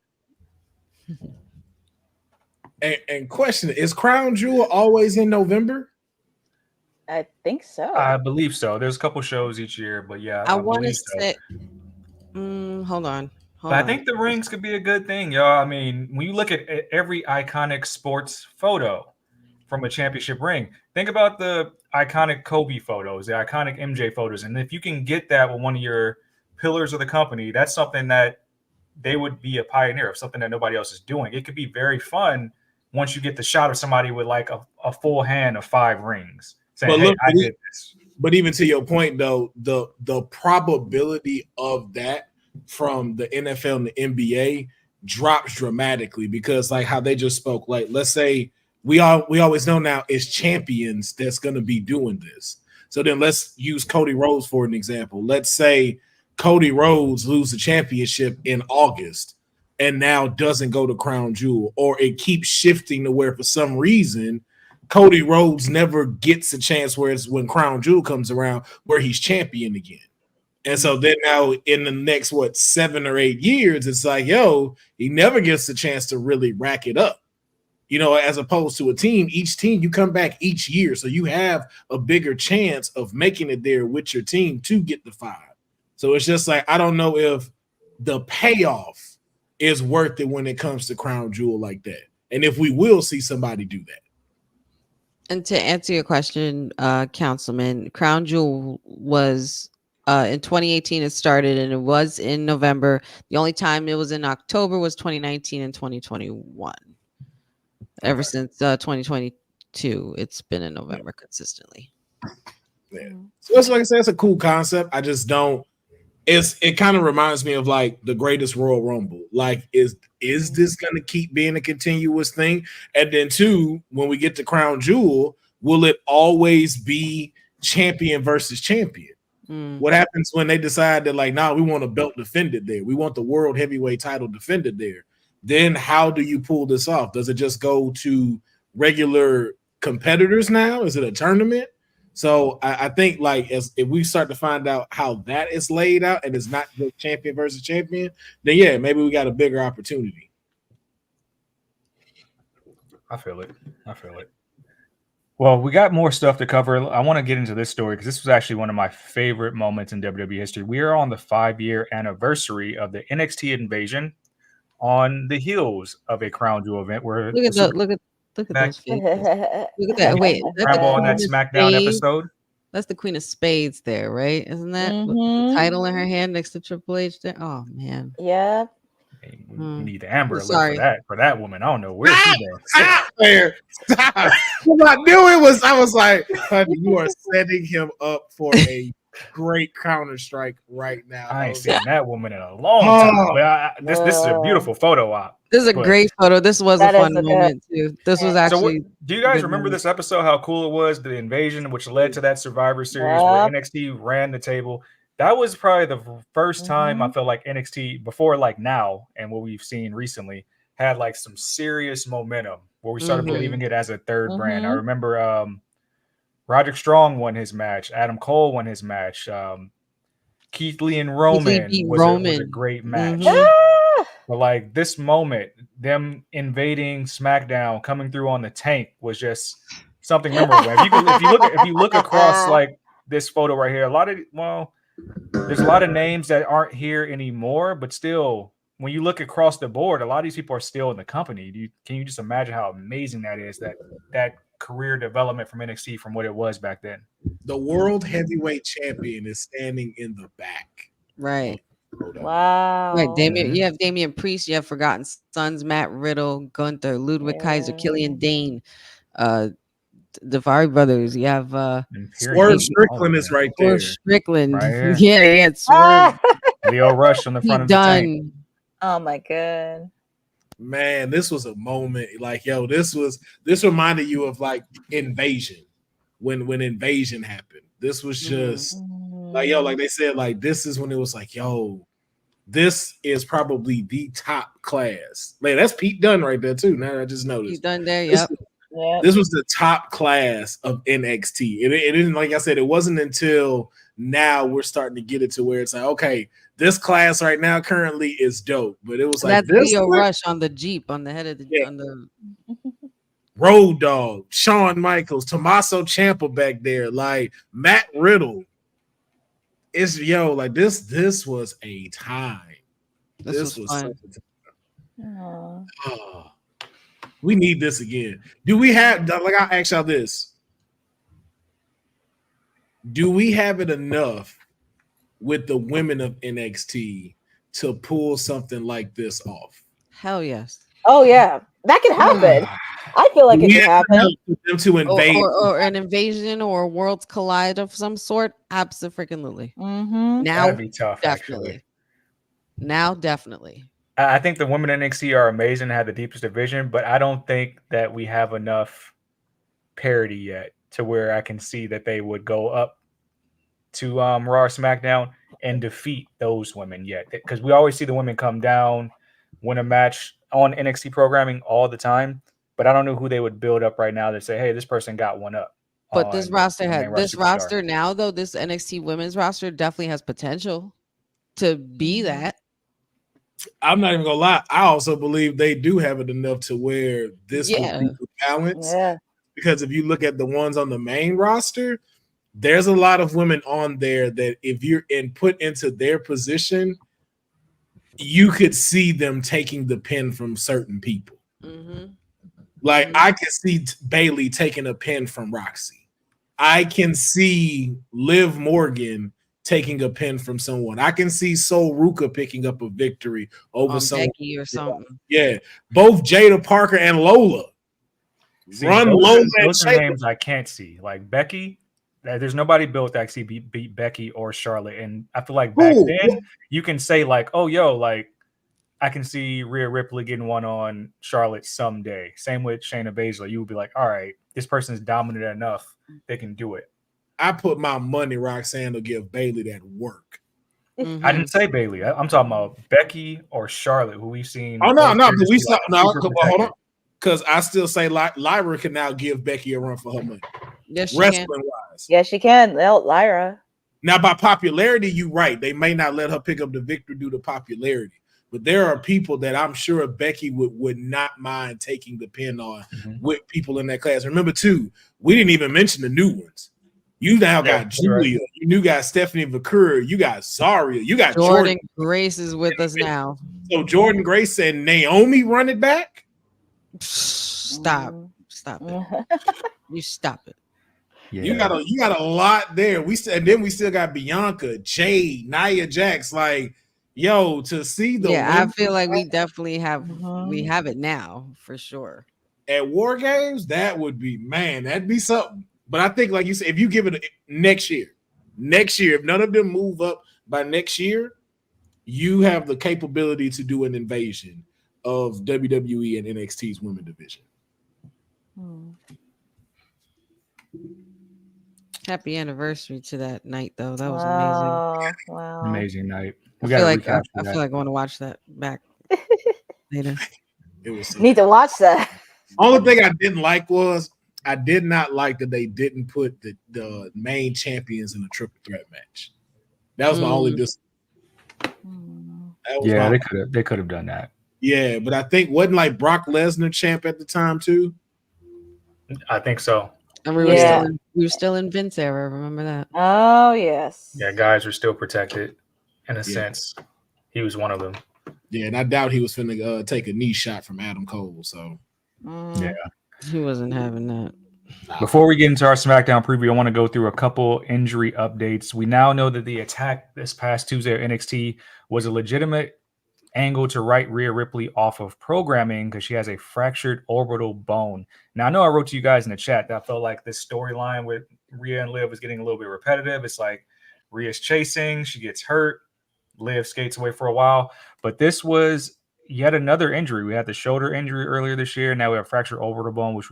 And question, is Crown Jewel always in November? I think so. I believe so. There's a couple shows each year, but yeah, I want to say. Hold on. But I think the rings could be a good thing, y'all. I mean, when you look at every iconic sports photo from a championship ring, think about the iconic Kobe photos, the iconic MJ photos. And if you can get that with one of your pillars of the company, that's something that they would be a pioneer of, something that nobody else is doing. It could be very fun once you get the shot of somebody with like a full hand of 5 rings saying, but hey, look, I did this. But even to your point, though, the probability of that from the NFL and the NBA drops dramatically, because like how they just spoke, like let's say we always know now it's champions that's going to be doing this. So then let's use Cody Rhodes for an example. Let's say Cody Rhodes loses the championship in August and now doesn't go to Crown Jewel, or it keeps shifting to where for some reason Cody Rhodes never gets a chance where it's when Crown Jewel comes around where he's champion again. And so then now in the next, 7 or 8 years, it's like, yo, he never gets the chance to really rack it up. You know, as opposed to a team, each team, you come back each year. So you have a bigger chance of making it there with your team to get the 5. So it's just like, I don't know if the payoff is worth it when it comes to Crown Jewel like that. And if we will see somebody do that. And to answer your question, Councilman, Crown Jewel was in 2018 it started, and it was in November. The only time it was in October was 2019 and 2021. Ever since 2022, it's been in November consistently. Yeah. So it's like I said, it's a cool concept. I just don't. It kind of reminds me of like the greatest Royal Rumble. Like, is this going to keep being a continuous thing? And then 2, when we get to Crown Jewel, will it always be champion versus champion? What happens when they decide that, like, we want a belt defended there? We want the world heavyweight title defended there. Then how do you pull this off? Does it just go to regular competitors now? Is it a tournament? So I think, like, if we start to find out how that is laid out and it's not just champion versus champion, then yeah, maybe we got a bigger opportunity. I feel it. Well, we got more stuff to cover. I want to get into this story because this was actually one of my favorite moments in WWE history. We are on the 5-year anniversary of the NXT Invasion on the heels of a Crown Jewel event where look at those faces. Look at that. Wait, Rambo on that SmackDown episode. That's the Queen of Spades there, right? Isn't that with the title in her hand next to Triple H there? Oh man. Yeah. You need the Amber Alert for that woman. I don't know where she's at. Stop. What I knew it was, I was like, honey, you are setting him up for a great counter strike right now. I ain't seen that woman in a long time. This is a beautiful photo op. This is a great photo. This was a fun moment too. This was actually. So do you guys remember this episode? How cool it was, the invasion, which led to that Survivor Series where NXT ran the table. That was probably the first time I felt like NXT, before like now and what we've seen recently, had like some serious momentum where we started believing it as a third brand. I remember Roderick Strong won his match. Adam Cole won his match. Keith Lee and Roman was a great match. But like this moment, them invading SmackDown, coming through on the tank was just something memorable. If you look across like this photo right here, there's a lot of names that aren't here anymore, but still, when you look across the board, a lot of these people are still in the company. Can you just imagine how amazing that is? That career development from NXT from what it was back then. The world heavyweight champion is standing in the back. Right. Wow. Right. You have Damian Priest, you have Forgotten Sons, Matt Riddle, Gunther, Ludwig Kaiser, Killian Dane, the Fiery Brothers. You have Swerve Strickland is right there. Strickland. Right yeah, it's Swerve. Leo Rush on the front of the tank. Oh my god. Man, this was a moment. Like, yo, this reminded you of like Invasion. When Invasion happened. This was just like, yo, like they said, like this is when it was like, yo, this is probably the top class. Like that's Pete Dunne right there too. Now I just noticed. Pete Dunne there, yep. This was the top class of NXT. It didn't, like I said, it wasn't until now we're starting to get it to where it's like, okay, this class right now currently is dope. But it was like that's Leo Rush on the Jeep on the head of the on the Road Dogg, Shawn Michaels, Tommaso Ciampa back there, like Matt Riddle. It's like this was a time. This was fun. Oh, we need this again. Do we have, like, I'll ask y'all this. Do we have it enough with the women of NXT to pull something like this off? Hell yes. Oh yeah, that could happen. I feel like it could happen. Them to invade or an invasion or worlds collide of some sort. Absolutely. Now that'd be tough. Definitely. Actually. Now definitely. I think the women in NXT are amazing and have the deepest division, but I don't think that we have enough parity yet to where I can see that they would go up to Raw or SmackDown and defeat those women yet. Because we always see the women come down, win a match on NXT programming all the time. but I don't know who they would build up right now to say, hey, this person got one up. But this roster superstar. roster now, though, this NXT women's roster definitely has potential to be that. I'm not even gonna lie. I also believe they do have it enough to where this will be the balance. Yeah. Because if you look at the ones on the main roster, there's a lot of women on there that if you're put into their position, you could see them taking the pin from certain people. Mm-hmm. Like I can see Bayley taking a pin from Roxy. I can see Liv Morgan taking a pin from someone. I can see Sol Ruka picking up a victory over someone. Becky or something. Yeah, both Jada Parker and Lola. See, Run those Lola. Those are names I can't see. Like Becky, there's nobody built to actually beat Becky or Charlotte. And I feel like back then you can say like, oh, yo, like I can see Rhea Ripley getting one on Charlotte someday. Same with Shayna Baszler. You would be like, all right, this person's dominant enough. They can do it. I put my money Roxanne will give Bayley that work. I didn't say Bayley. I'm talking about Becky or Charlotte, who we've seen. Oh, no, but we saw. No, hold on. Because I still say Lyra can now give Becky a run for her money. Yes, she wrestling can. wise. Yes, she can. Lyra. Now, by popularity, you're right. They may not let her pick up the victory due to popularity. But there are people that I'm sure Becky would not mind taking the pin on with people in that class. Remember, too, we didn't even mention the new ones. You now got Julia. Right. You got Stephanie McCurry. You got Zarya. You got Jordan Grace is with us now. So Jordan Grace and Naomi run it back? Stop it. You stop it. Yeah. You got a lot there. And then we still got Bianca, Jade, Nia Jax. Like, yo, to see the I feel like we definitely have we have it now for sure. At War Games, that would be that'd be something. But I think, like you said, if you give it next year, if none of them move up by next year, you have the capability to do an invasion of WWE and NXT's women division. Happy anniversary to that night, though. That was amazing. Wow. Amazing night. I feel like I want to watch that back later. Need to watch that. Only thing I didn't like was I did not like that they didn't put the main champions in a triple threat match. That was my only they could have done that. Yeah, but I think wasn't like Brock Lesnar champ at the time too. I think so. And we were still in Vince era. Remember that? Oh yes. Yeah, guys were still protected in a sense. He was one of them. Yeah, and I doubt he was finna take a knee shot from Adam Cole. So yeah. He wasn't having that. Before we get into our SmackDown preview, I want to go through a couple injury updates. We now know that the attack this past Tuesday at NXT was a legitimate angle to write Rhea Ripley off of programming because she has a fractured orbital bone. Now, I know I wrote to you guys in the chat that I felt like this storyline with Rhea and Liv was getting a little bit repetitive. It's like Rhea's chasing, she gets hurt, Liv skates away for a while. But this was yet another injury. We had the shoulder injury earlier this year. Now we have fractured orbital bone, which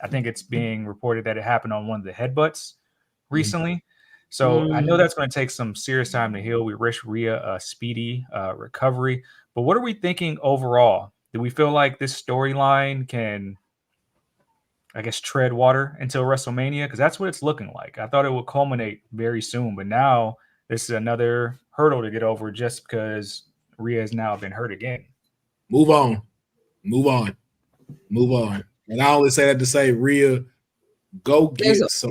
I think it's being reported that it happened on one of the headbutts recently. So I know that's going to take some serious time to heal. We wish Rhea a speedy recovery. But what are we thinking overall? Do we feel like this storyline can, I guess, tread water until WrestleMania? Because that's what it's looking like. I thought it would culminate very soon, but now this is another hurdle to get over just because Rhea has now been hurt again. Move on. And I only say that to say, Rhea, go get some.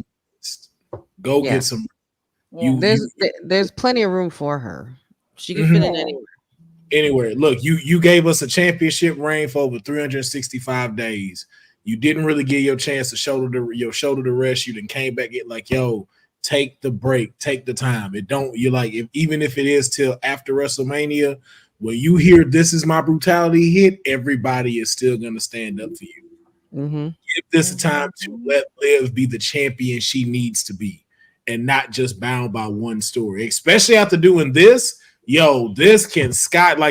Get some. Yeah. There's plenty of room for her. She can fit in anywhere. Anywhere. Look, you gave us a championship reign for over 365 days. You didn't really get your chance to shoulder to rest. You then came back and like, yo, take the break, take the time. Even if it is till after WrestleMania, when you hear "This Is My Brutality" hit, everybody is still gonna stand up for you. Give this a time to let Liv be the champion she needs to be, and not just bound by one story. Especially after doing this, this can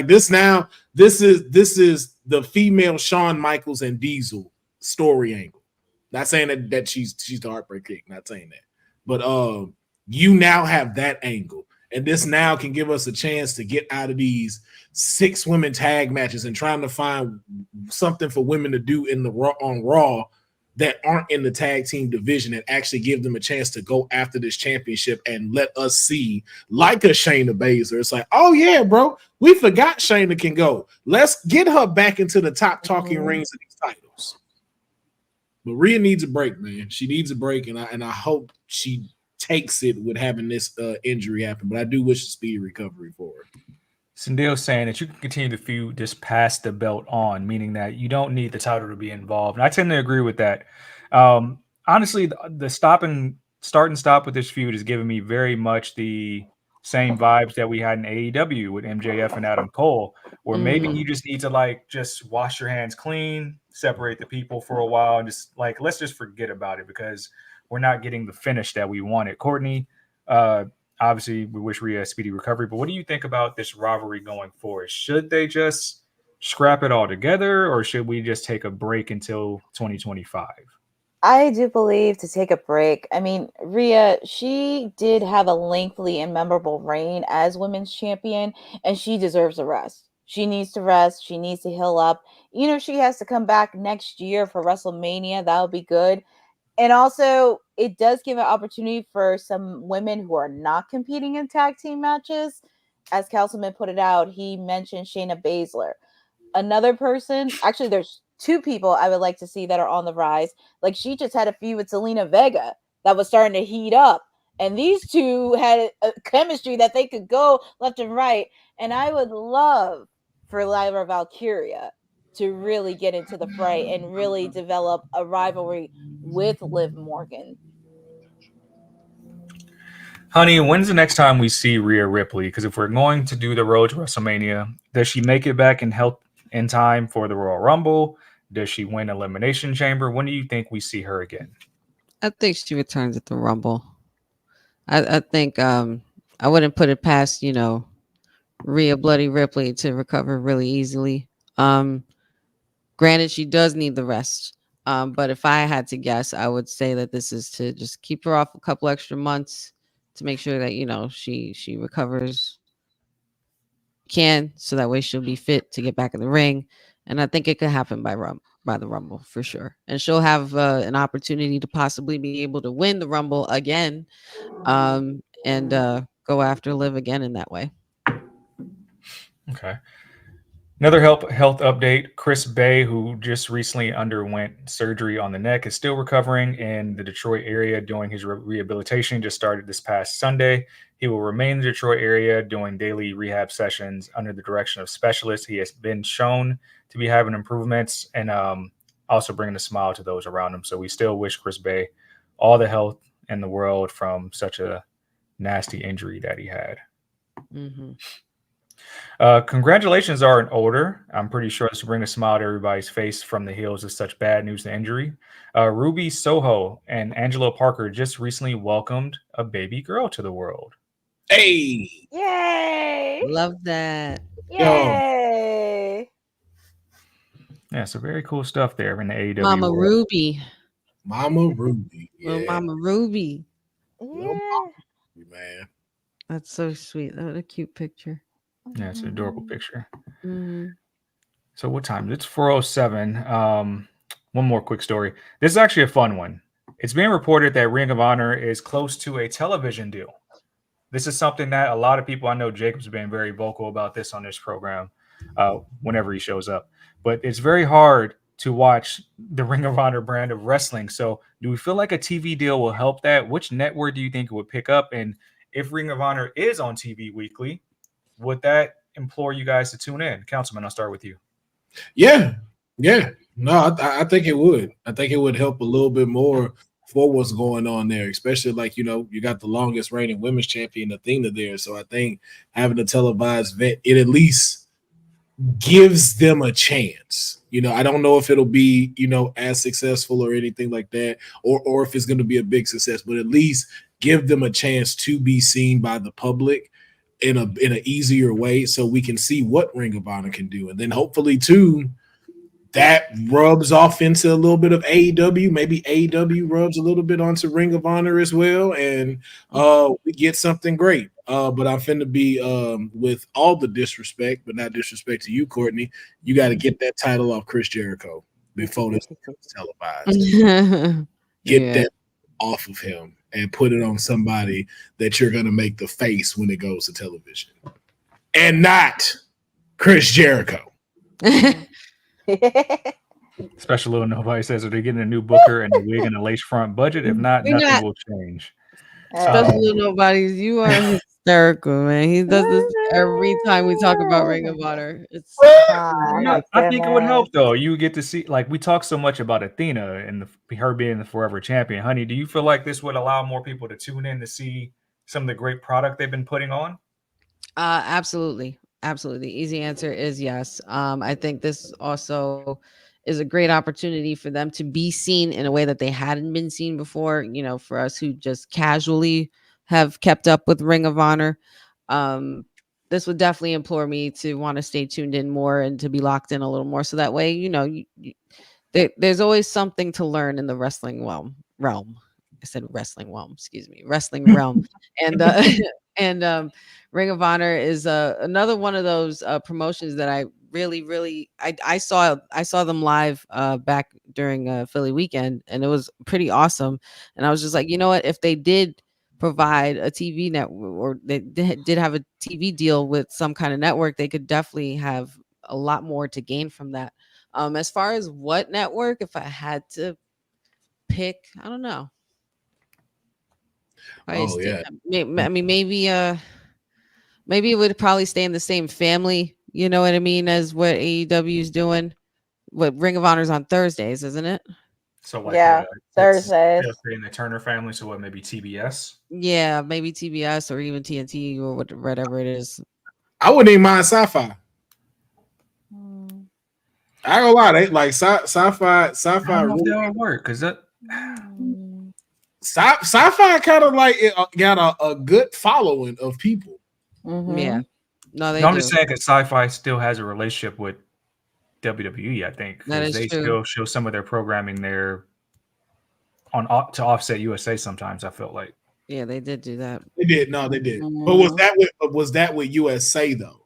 this now. This is the female Shawn Michaels and Diesel story angle. Not saying that she's the Heartbreak Kid. Not saying that. But you now have that angle. And this now can give us a chance to get out of these 6 women tag matches and trying to find something for women to do in the on Raw that aren't in the tag team division and actually give them a chance to go after this championship and let us see, like a Shayna Baszler. It's like, oh yeah, bro, we forgot Shayna can go. Let's get her back into the top talking rings of these titles. But Rhea needs a break, man. She needs a break, and I hope she takes it with having this injury happen. But I do wish a speedy recovery for her. Sindil's saying that you can continue the feud, just pass the belt on, meaning that you don't need the title to be involved. And I tend to agree with that. Honestly, the start and stop with this feud is giving me very much the same vibes that we had in AEW with MJF and Adam Cole, where maybe you just need to just wash your hands clean, separate the people for a while, and just let's just forget about it because we're not getting the finish that we wanted. Courtney, obviously, we wish Rhea a speedy recovery, but what do you think about this rivalry going forward? Should they just scrap it all together, or should we just take a break until 2025? I do believe to take a break. I mean, Rhea, she did have a lengthy and memorable reign as women's champion, and she deserves a rest. She needs to rest. She needs to heal up. She has to come back next year for WrestleMania. That would be good. And also, it does give an opportunity for some women who are not competing in tag team matches. As Councilman put it out, he mentioned Shayna Baszler. Another person, actually, there's 2 people I would like to see that are on the rise. She just had a feud with Selena Vega that was starting to heat up. And these 2 had a chemistry that they could go left and right. And I would love for Lyra Valkyria to really get into the fray and really develop a rivalry with Liv Morgan. Honey, when's the next time we see Rhea Ripley? Because if we're going to do the road to WrestleMania, does she make it back in time for the Royal Rumble? Does she win Elimination Chamber? When do you think we see her again? I think she returns at the Rumble. I think I wouldn't put it past, Rhea Bloody Ripley to recover really easily. Granted, she does need the rest. But if I had to guess, I would say that this is to just keep her off a couple extra months to make sure that, she recovers so that way she'll be fit to get back in the ring. And I think it could happen by the Rumble for sure. And she'll have an opportunity to possibly be able to win the Rumble again and go after Liv again in that way. Okay. Another health update. Chris Bay, who just recently underwent surgery on the neck, is still recovering in the Detroit area doing his rehabilitation. Just started this past Sunday. He will remain in the Detroit area doing daily rehab sessions under the direction of specialists. He has been shown to be having improvements and also bringing a smile to those around him. So we still wish Chris Bay all the health in the world from such a nasty injury that he had. Mm-hmm. Congratulations are in order. I'm pretty sure this will bring a smile to everybody's face from the heels of such bad news and injury. Ruby Soho and Angelo Parker just recently welcomed a baby girl to the world. Hey! Yay! Love that. Yay! Yeah, so very cool stuff there in the AEW Mama world. Ruby. Mama Ruby. Little Mama Ruby. Yeah. Man. That's so sweet. What a cute picture. Yeah, it's an adorable picture. Mm-hmm. So what time? It's 4:07. One more quick story. This is actually a fun one. It's being reported that Ring of Honor is close to a television deal. This is something that a lot of people, I know Jacob's been very vocal about this on this program whenever he shows up. But it's very hard to watch the Ring of Honor brand of wrestling. So do we feel like a TV deal will help that? Which network do you think it would pick up? And if Ring of Honor is on TV weekly, would that implore you guys to tune in? Councilman, I'll start with you. Yeah. No, I think it would. I think it would help a little bit more for what's going on there, especially you got the longest reigning women's champion, Athena, there. So I think having a televised event, it at least gives them a chance. I don't know if it'll be, as successful or anything like that, or if it's going to be a big success, but at least give them a chance to be seen by the public in an easier way so we can see what Ring of Honor can do. And then hopefully too, that rubs off into a little bit of AEW. Maybe AEW rubs a little bit onto Ring of Honor as well, and we get something great. But I'm finna be with all the disrespect, but not disrespect to you, Courtney. You got to get that title off Chris Jericho before this becomes televised. Get that off of him and put it on somebody that you're gonna make the face when it goes to television, and not Chris Jericho. Special little nobody says, are they getting a new booker and a wig and a lace front budget? If not, nothing will change. Special little nobodies, you are hysterical, man. He does this every time we talk about Ring of Honor. It's I think it would help though. You get to see, like, we talk so much about Athena and her being the forever champion. Honey, do you feel like this would allow more people to tune in to see some of the great product they've been putting on? Absolutely. The easy answer is yes. I think this also is a great opportunity for them to be seen in a way that they hadn't been seen before. You know, for us who just casually have kept up with Ring of Honor, this would definitely implore me to want to stay tuned in more and to be locked in a little more. So that way, you know, there's always something to learn in the wrestling realm. I said wrestling realm, excuse me, wrestling realm. And Ring of Honor is another one of those promotions that I really I saw them live back during Philly weekend, and it was pretty awesome. And I was just like, you know what, if they did provide a TV network, or they did have a TV deal with some kind of network, they could definitely have a lot more to gain from that. As far as what network, if I had to pick, I don't know. I mean, maybe it would probably stay in the same family, you know what I mean, as what AEW is doing. What Ring of Honor's on Thursdays, isn't it? So like, Thursdays. In the Turner family, so what, maybe TBS? Yeah, maybe TBS or even TNT or whatever it is. I wouldn't even mind sci-fi. I don't lie, they like sci-fi. I don't know if that would work, because that sci-fi kind of like it got a good following of people. Yeah, no, I'm just saying that sci-fi still has a relationship with WWE. I think that is they true. Still show some of their programming there to offset USA. Sometimes I felt like, yeah, they did do that. They did. But was that with USA though?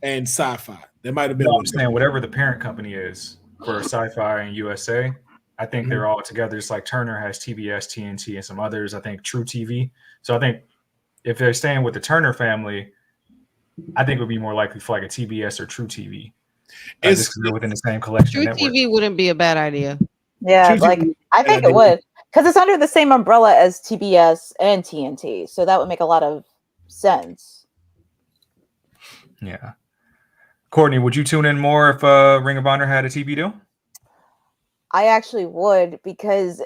And sci-fi, there might have been. I'm saying whatever the parent company is for sci-fi and USA, I think they're all together. It's like Turner has TBS, TNT, and some others. I think True TV. So I think if they're staying with the Turner family, I think it would be more likely for like a TBS or True TV. Just because they're within the same collection. True network. TV wouldn't be a bad idea. Yeah, I think it would, because it's under the same umbrella as TBS and TNT, so that would make a lot of sense. Yeah. Courtney, would you tune in more if Ring of Honor had a TV deal? I actually would, because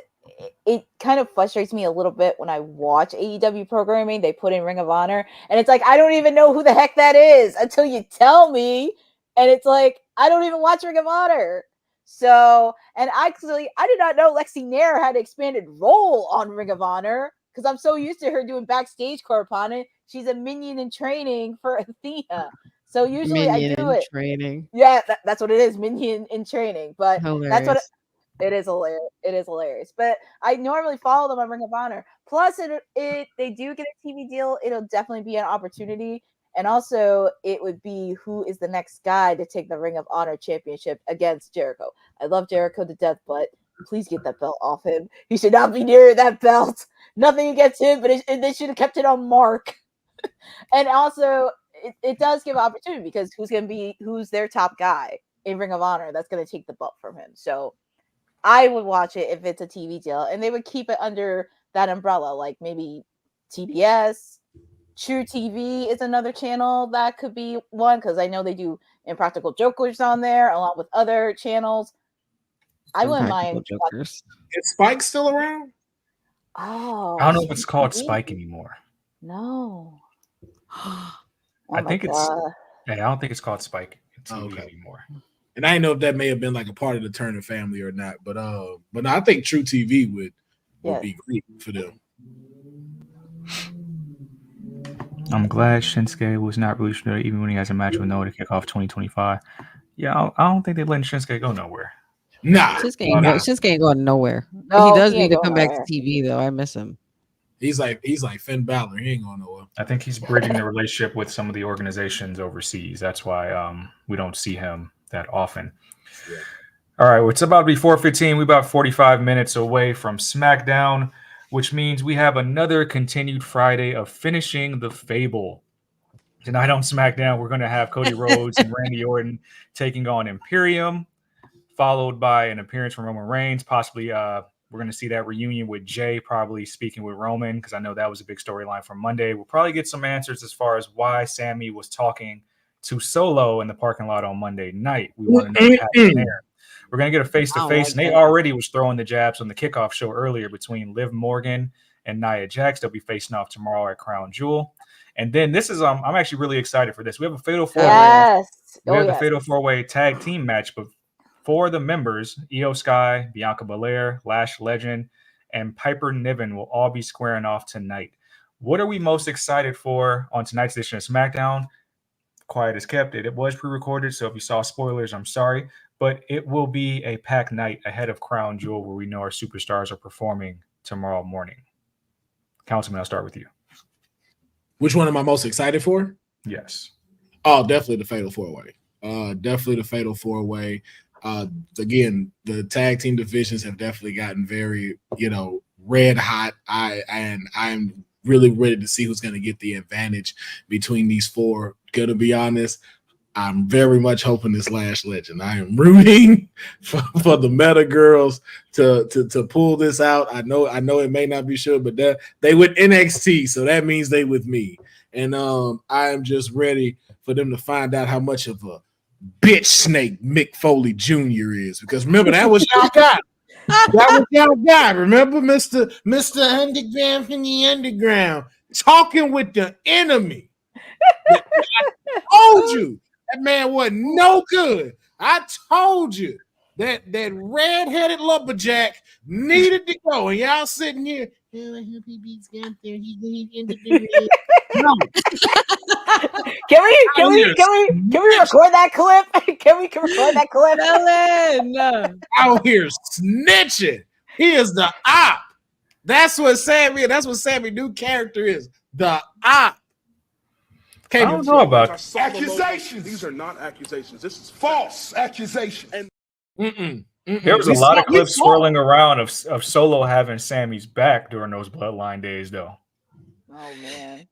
it kind of frustrates me a little bit when I watch AEW programming. They put in Ring of Honor, and it's like, I don't even know who the heck that is until you tell me. And it's like, I don't even watch Ring of Honor. So, and actually, I did not know Lexi Nair had an expanded role on Ring of Honor, because I'm so used to her doing backstage correspondent. She's a minion in training for Athena. So usually Minion I do it. Training. Yeah, that's what it is, minion in training. But Hilarious. that's what it is. Hilarious. It is hilarious. But I normally follow them on Ring of Honor. Plus, they do get a TV deal. It'll definitely be an opportunity. And also, it would be who is the next guy to take the Ring of Honor championship against Jericho. I love Jericho to death, but please get that belt off him. He should not be near that belt. Nothing against him, but they should have kept it on Mark. And also, it does give opportunity, because who's their top guy in Ring of Honor that's going to take the belt from him. So I would watch it if it's a TV deal, and they would keep it under that umbrella, like maybe TBS. True TV is another channel that could be one, because I know they do Impractical Jokers on there along with other channels. I wouldn't mind. Is Spike still around? Oh, I don't know if it's called Spike anymore. No. I think it's. Yeah, I don't think it's called Spike TV anymore. And I didn't know if that may have been like a part of the Turner family or not, but no, I think True TV would be great for them. I'm glad Shinsuke was not released even when he has a match with Noah to kick off 2025. Yeah, I don't think they're letting Shinsuke go nowhere. Nah, Shinsuke ain't going nowhere. No, he does he need ain't to going come back to nowhere. TV though. I miss him. he's like Finn Balor. He ain't going nowhere. I think he's bridging the relationship with some of the organizations overseas. That's why we don't see him that often. Yeah. All right, it's about to be 4:15. We're about 45 minutes away from SmackDown, which means we have another continued Friday of finishing the Fable. Tonight on SmackDown, we're going to have Cody Rhodes and Randy Orton taking on Imperium, followed by an appearance from Roman Reigns. Possibly we're going to see that reunion with Jay, probably speaking with Roman, because I know that was a big storyline from Monday. We'll probably get some answers as far as why Sammy was talking to Solo in the parking lot on Monday night. We want to know what happened there. We're going to get a face-to-face. Nate already was throwing the jabs on the kickoff show earlier between Liv Morgan and Nia Jax. They'll be facing off tomorrow at Crown Jewel. And then this is I'm actually really excited for this. We have a fatal four-way. Yes. We have the fatal four-way tag team match, but for the members, Io Sky, Bianca Belair, Lash Legend, and Piper Niven will all be squaring off tonight. What are we most excited for on tonight's edition of SmackDown? Quiet as kept. It was pre-recorded, so if you saw spoilers, I'm sorry. But it will be a packed night ahead of Crown Jewel, where we know our superstars are performing tomorrow morning. Councilman, I'll start with you. Which one am I most excited for? Yes. Oh, definitely the Fatal 4-Way. Definitely the Fatal 4-Way. Again, the tag team divisions have definitely gotten very, red hot. I'm really ready to see who's going to get the advantage between these four. Gonna be honest, I'm very much hoping this Lash Legend. I am rooting for the Meta Girls to pull this out. I know it may not be sure, but they with NXT, so that means they with me. And I am just ready for them to find out how much of a bitch snake Mick Foley Jr. is. Because remember, that was y'all guy. That was y'all guy. Remember, Mr. Underground from the Underground talking with the enemy. I told you. That man wasn't no good. I told you that red-headed lumberjack needed to go. And y'all sitting here, oh, I hope he beats Gunther. He no. Can we record that clip? Can we record that clip? No. Out here snitching. He is the op. That's what Sammy new character is. The op. I don't know about accusations. These are not accusations. This is false accusation. There was a lot of clips swirling around of Solo having Sammy's back during those Bloodline days, though. Oh man!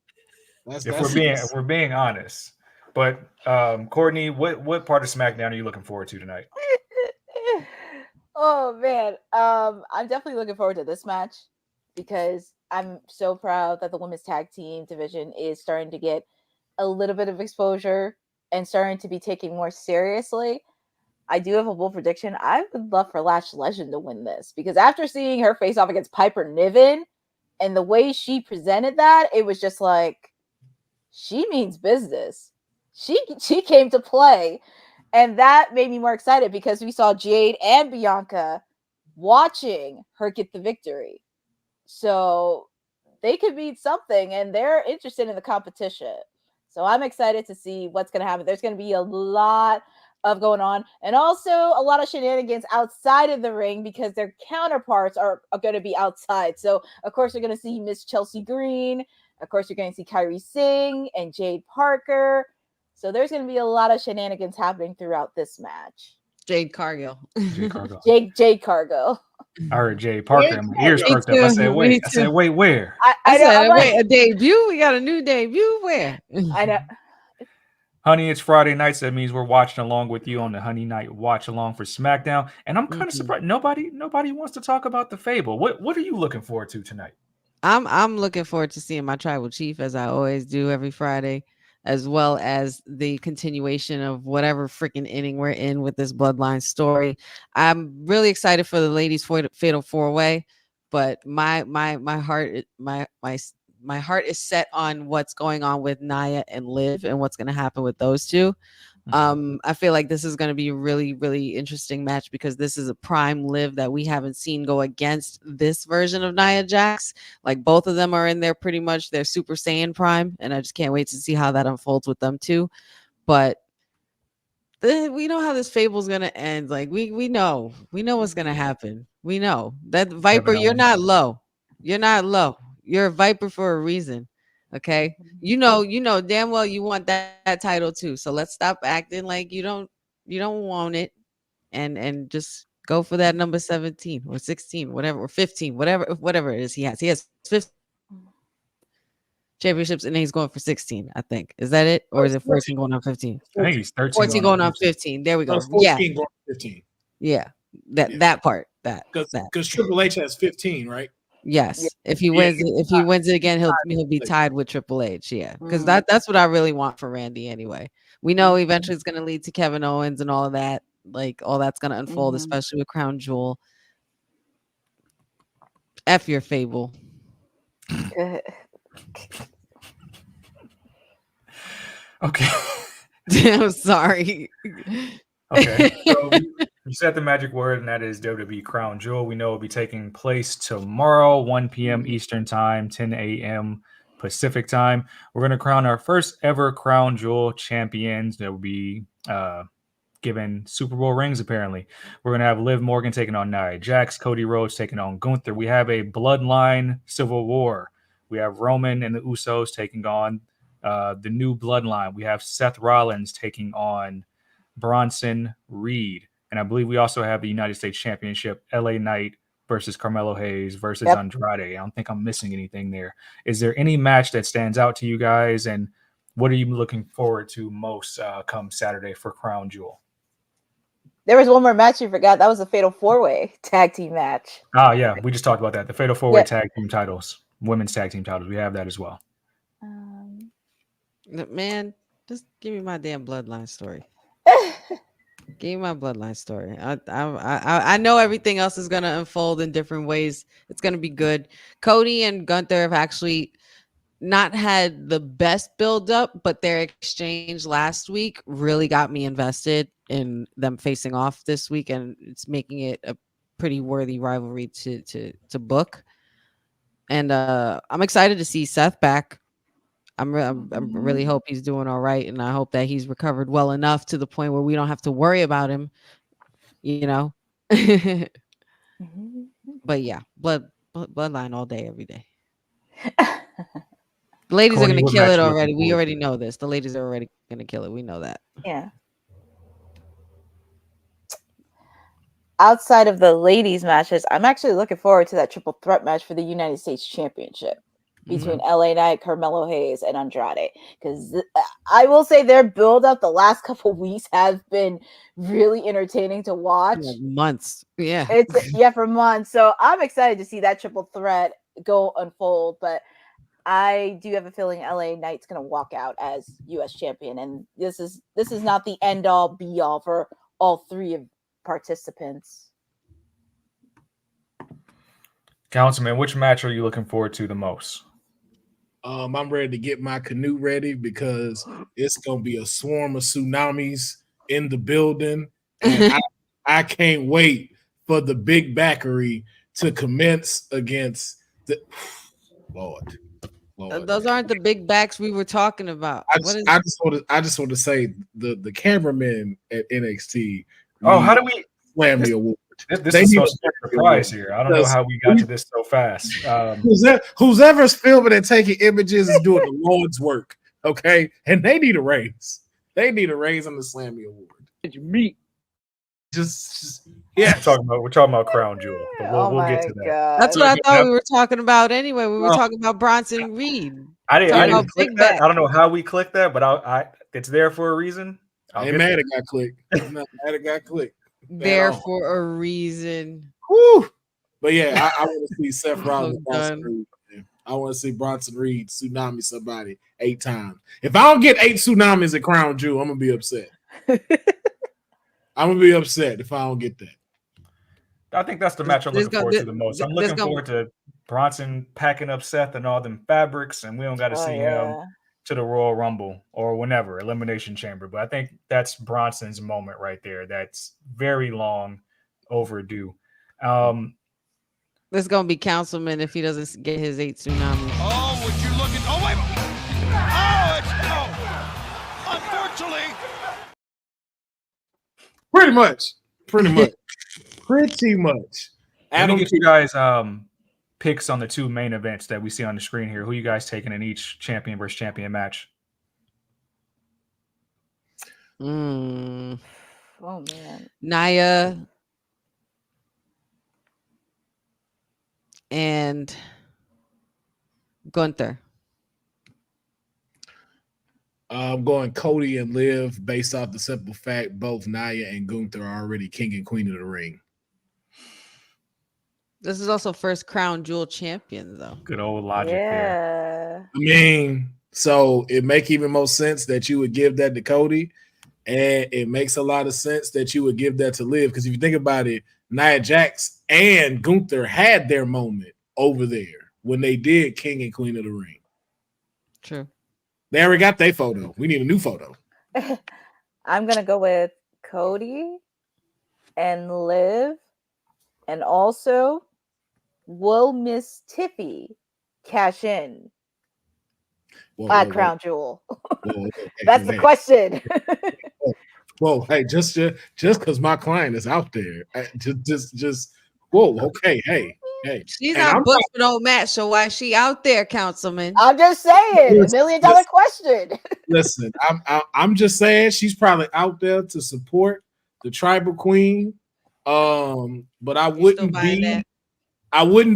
If we're being honest, but Courtney, what part of SmackDown are you looking forward to tonight? Oh man, I'm definitely looking forward to this match because I'm so proud that the women's tag team division is starting to get a little bit of exposure and starting to be taken more seriously. I do have a bold prediction. I would love for Lash Legend to win this because after seeing her face off against Piper Niven and the way she presented that, it was just like, she means business. She came to play. And that made me more excited because we saw Jade and Bianca watching her get the victory. So they could beat something and they're interested in the competition. So I'm excited to see what's going to happen. There's going to be a lot of going on and also a lot of shenanigans outside of the ring because their counterparts are going to be outside. So, of course, you're going to see Miss Chelsea Green. Of course, you're going to see Kyrie Singh and Jade Parker. So there's going to be a lot of shenanigans happening throughout this match. Jade Cargill. Jade Cargill. I heard Jade Parker and my ears perked up. I said, wait. Where? I said, wait, a debut? We got a new debut? Where? I know. Honey, it's Friday night, so that means we're watching along with you on the Honey Night Watch Along for SmackDown. And I'm kind of surprised nobody wants to talk about the Fable. What are you looking forward to tonight? I'm looking forward to seeing my tribal chief as I always do every Friday, as well as the continuation of whatever freaking inning we're in with this Bloodline story. I'm really excited for the ladies' fatal 4-way, but my heart is set on what's going on with Nia and Liv and what's going to happen with those two. I feel like this is going to be a really, really interesting match because this is a prime Liv that we haven't seen go against this version of Nia Jax. Like both of them are in there pretty much their Super Saiyan prime, and I just can't wait to see how that unfolds with them too. But we know how this fable's gonna end. Like we know what's gonna happen. We know that Viper, you're not low. You're not low. You're a Viper for a reason. Okay. You know damn well you want that title too. So let's stop acting like you don't want it and just go for that number 17 or 16, whatever, or 15, whatever it is he has. He has 15 championships and he's going for 16, I think. Is that it? Or is it 14 going on 15? I think he's 13 14 going on 15. There we go. 14 Yeah. going on 15. Yeah. That part. Because Triple H has 15, right? Yes. If he wins it again, he'll be tied with Triple H. Yeah. Because that's what I really want for Randy anyway. We know eventually it's gonna lead to Kevin Owens and all of that. Like all that's gonna unfold, especially with Crown Jewel. F your fable. Okay. I'm sorry. Okay. So you said the magic word, and that is WWE Crown Jewel. We know it'll be taking place tomorrow, 1 p.m. Eastern Time, 10 a.m. Pacific Time. We're going to crown our first ever Crown Jewel champions. That will be given Super Bowl rings, apparently. We're going to have Liv Morgan taking on Nia Jax, Cody Rhodes taking on Gunther. We have a bloodline civil war. We have Roman and the Usos taking on the new bloodline. We have Seth Rollins taking on Bronson Reed. And I believe we also have the United States Championship, LA Knight versus Carmelo Hayes versus Andrade. I don't think I'm missing anything there. Is there any match that stands out to you guys? And what are you looking forward to most come Saturday for Crown Jewel? There was one more match you forgot. That was a Fatal 4-Way tag team match. Oh, yeah. We just talked about that. The Fatal 4-Way tag team titles, women's tag team titles. We have that as well. Man, just give me my damn bloodline story. Give me my bloodline story. I know everything else is going to unfold in different ways. It's going to be good. Cody and Gunther have actually not had the best build up, but their exchange last week really got me invested in them facing off this week, and it's making it a pretty worthy rivalry to book. And I'm excited to see Seth back. I really hope he's doing all right, and I hope that he's recovered well enough to the point where we don't have to worry about him, you know. But yeah, bloodline all day, every day. The ladies are going to kill it already. We already know this. The ladies are already going to kill it. We know that. Yeah. Outside of the ladies' matches, I'm actually looking forward to that triple threat match for the United States Championship between LA Knight, Carmelo Hayes, and Andrade. Because I will say their build up the last couple weeks have been really entertaining to watch. Like months. Yeah. For months. So I'm excited to see that triple threat go unfold. But I do have a feeling LA Knight's going to walk out as U.S. champion. And this is not the end all be all for all three of participants. Councilman, which match are you looking forward to the most? I'm ready to get my canoe ready because it's gonna be a swarm of tsunamis in the building, and I can't wait for the big backery to commence against the Lord. Those aren't the big backs we were talking about. I just want to say the cameramen at NXT. How do we slam the award? This is so surprise here. I don't know how we got to this so fast. Who's ever's filming and taking images is doing the Lord's work, okay? And they need a raise. They need a raise on the Slammy Award. Did you meet? Just yeah. We're talking about Crown Jewel. But we'll get to that. God. That's what I thought we were talking about anyway. We were talking about Bronson Reed. I didn't click that. I don't know how we clicked that, but it's there for a reason. Ain't mad it got clicked. I'm not mad it got clicked. There for a reason. Woo! But yeah, I want to see Seth Rollins. I want to see Bronson Reed tsunami somebody 8 times. If I don't get 8 tsunamis at Crown Jewel, I'm gonna be upset. I'm gonna be upset if I don't get that. I think that's the match I'm looking forward to the most. I'm looking forward to Bronson packing up Seth and all them fabrics, and we don't got to see him to the Royal Rumble or whenever, Elimination Chamber. But I think that's Bronson's moment right there. That's very long overdue. This is going to be Councilman if he doesn't get his 8 tsunamis. Oh, would you look at... Oh, wait. Oh, unfortunately, Pretty much. Pretty much. Let me get you guys picks on the two main events that we see on the screen here. Who you guys taking in each champion versus champion match? Oh man. Nia and Gunther. I'm going Cody and Liv based off the simple fact both Nia and Gunther are already king and queen of the ring. This is also first crown jewel champion, though. Good old logic there. I mean, so it makes even more sense that you would give that to Cody, and it makes a lot of sense that you would give that to Liv, because if you think about it, Nia Jax and Gunther had their moment over there when they did king and queen of the ring. True. They already got their photo. We need a new photo. I'm gonna go with Cody and Liv, and also will Miss Tiffy cash in at Crown Jewel? That's the question. Whoa, hey, just because my client is out there, just whoa, okay, hey. She's not booked for no match, so why is she out there, Councilman? I'm just saying, $1 million question. Listen, I'm just saying she's probably out there to support the tribal queen. But I wouldn't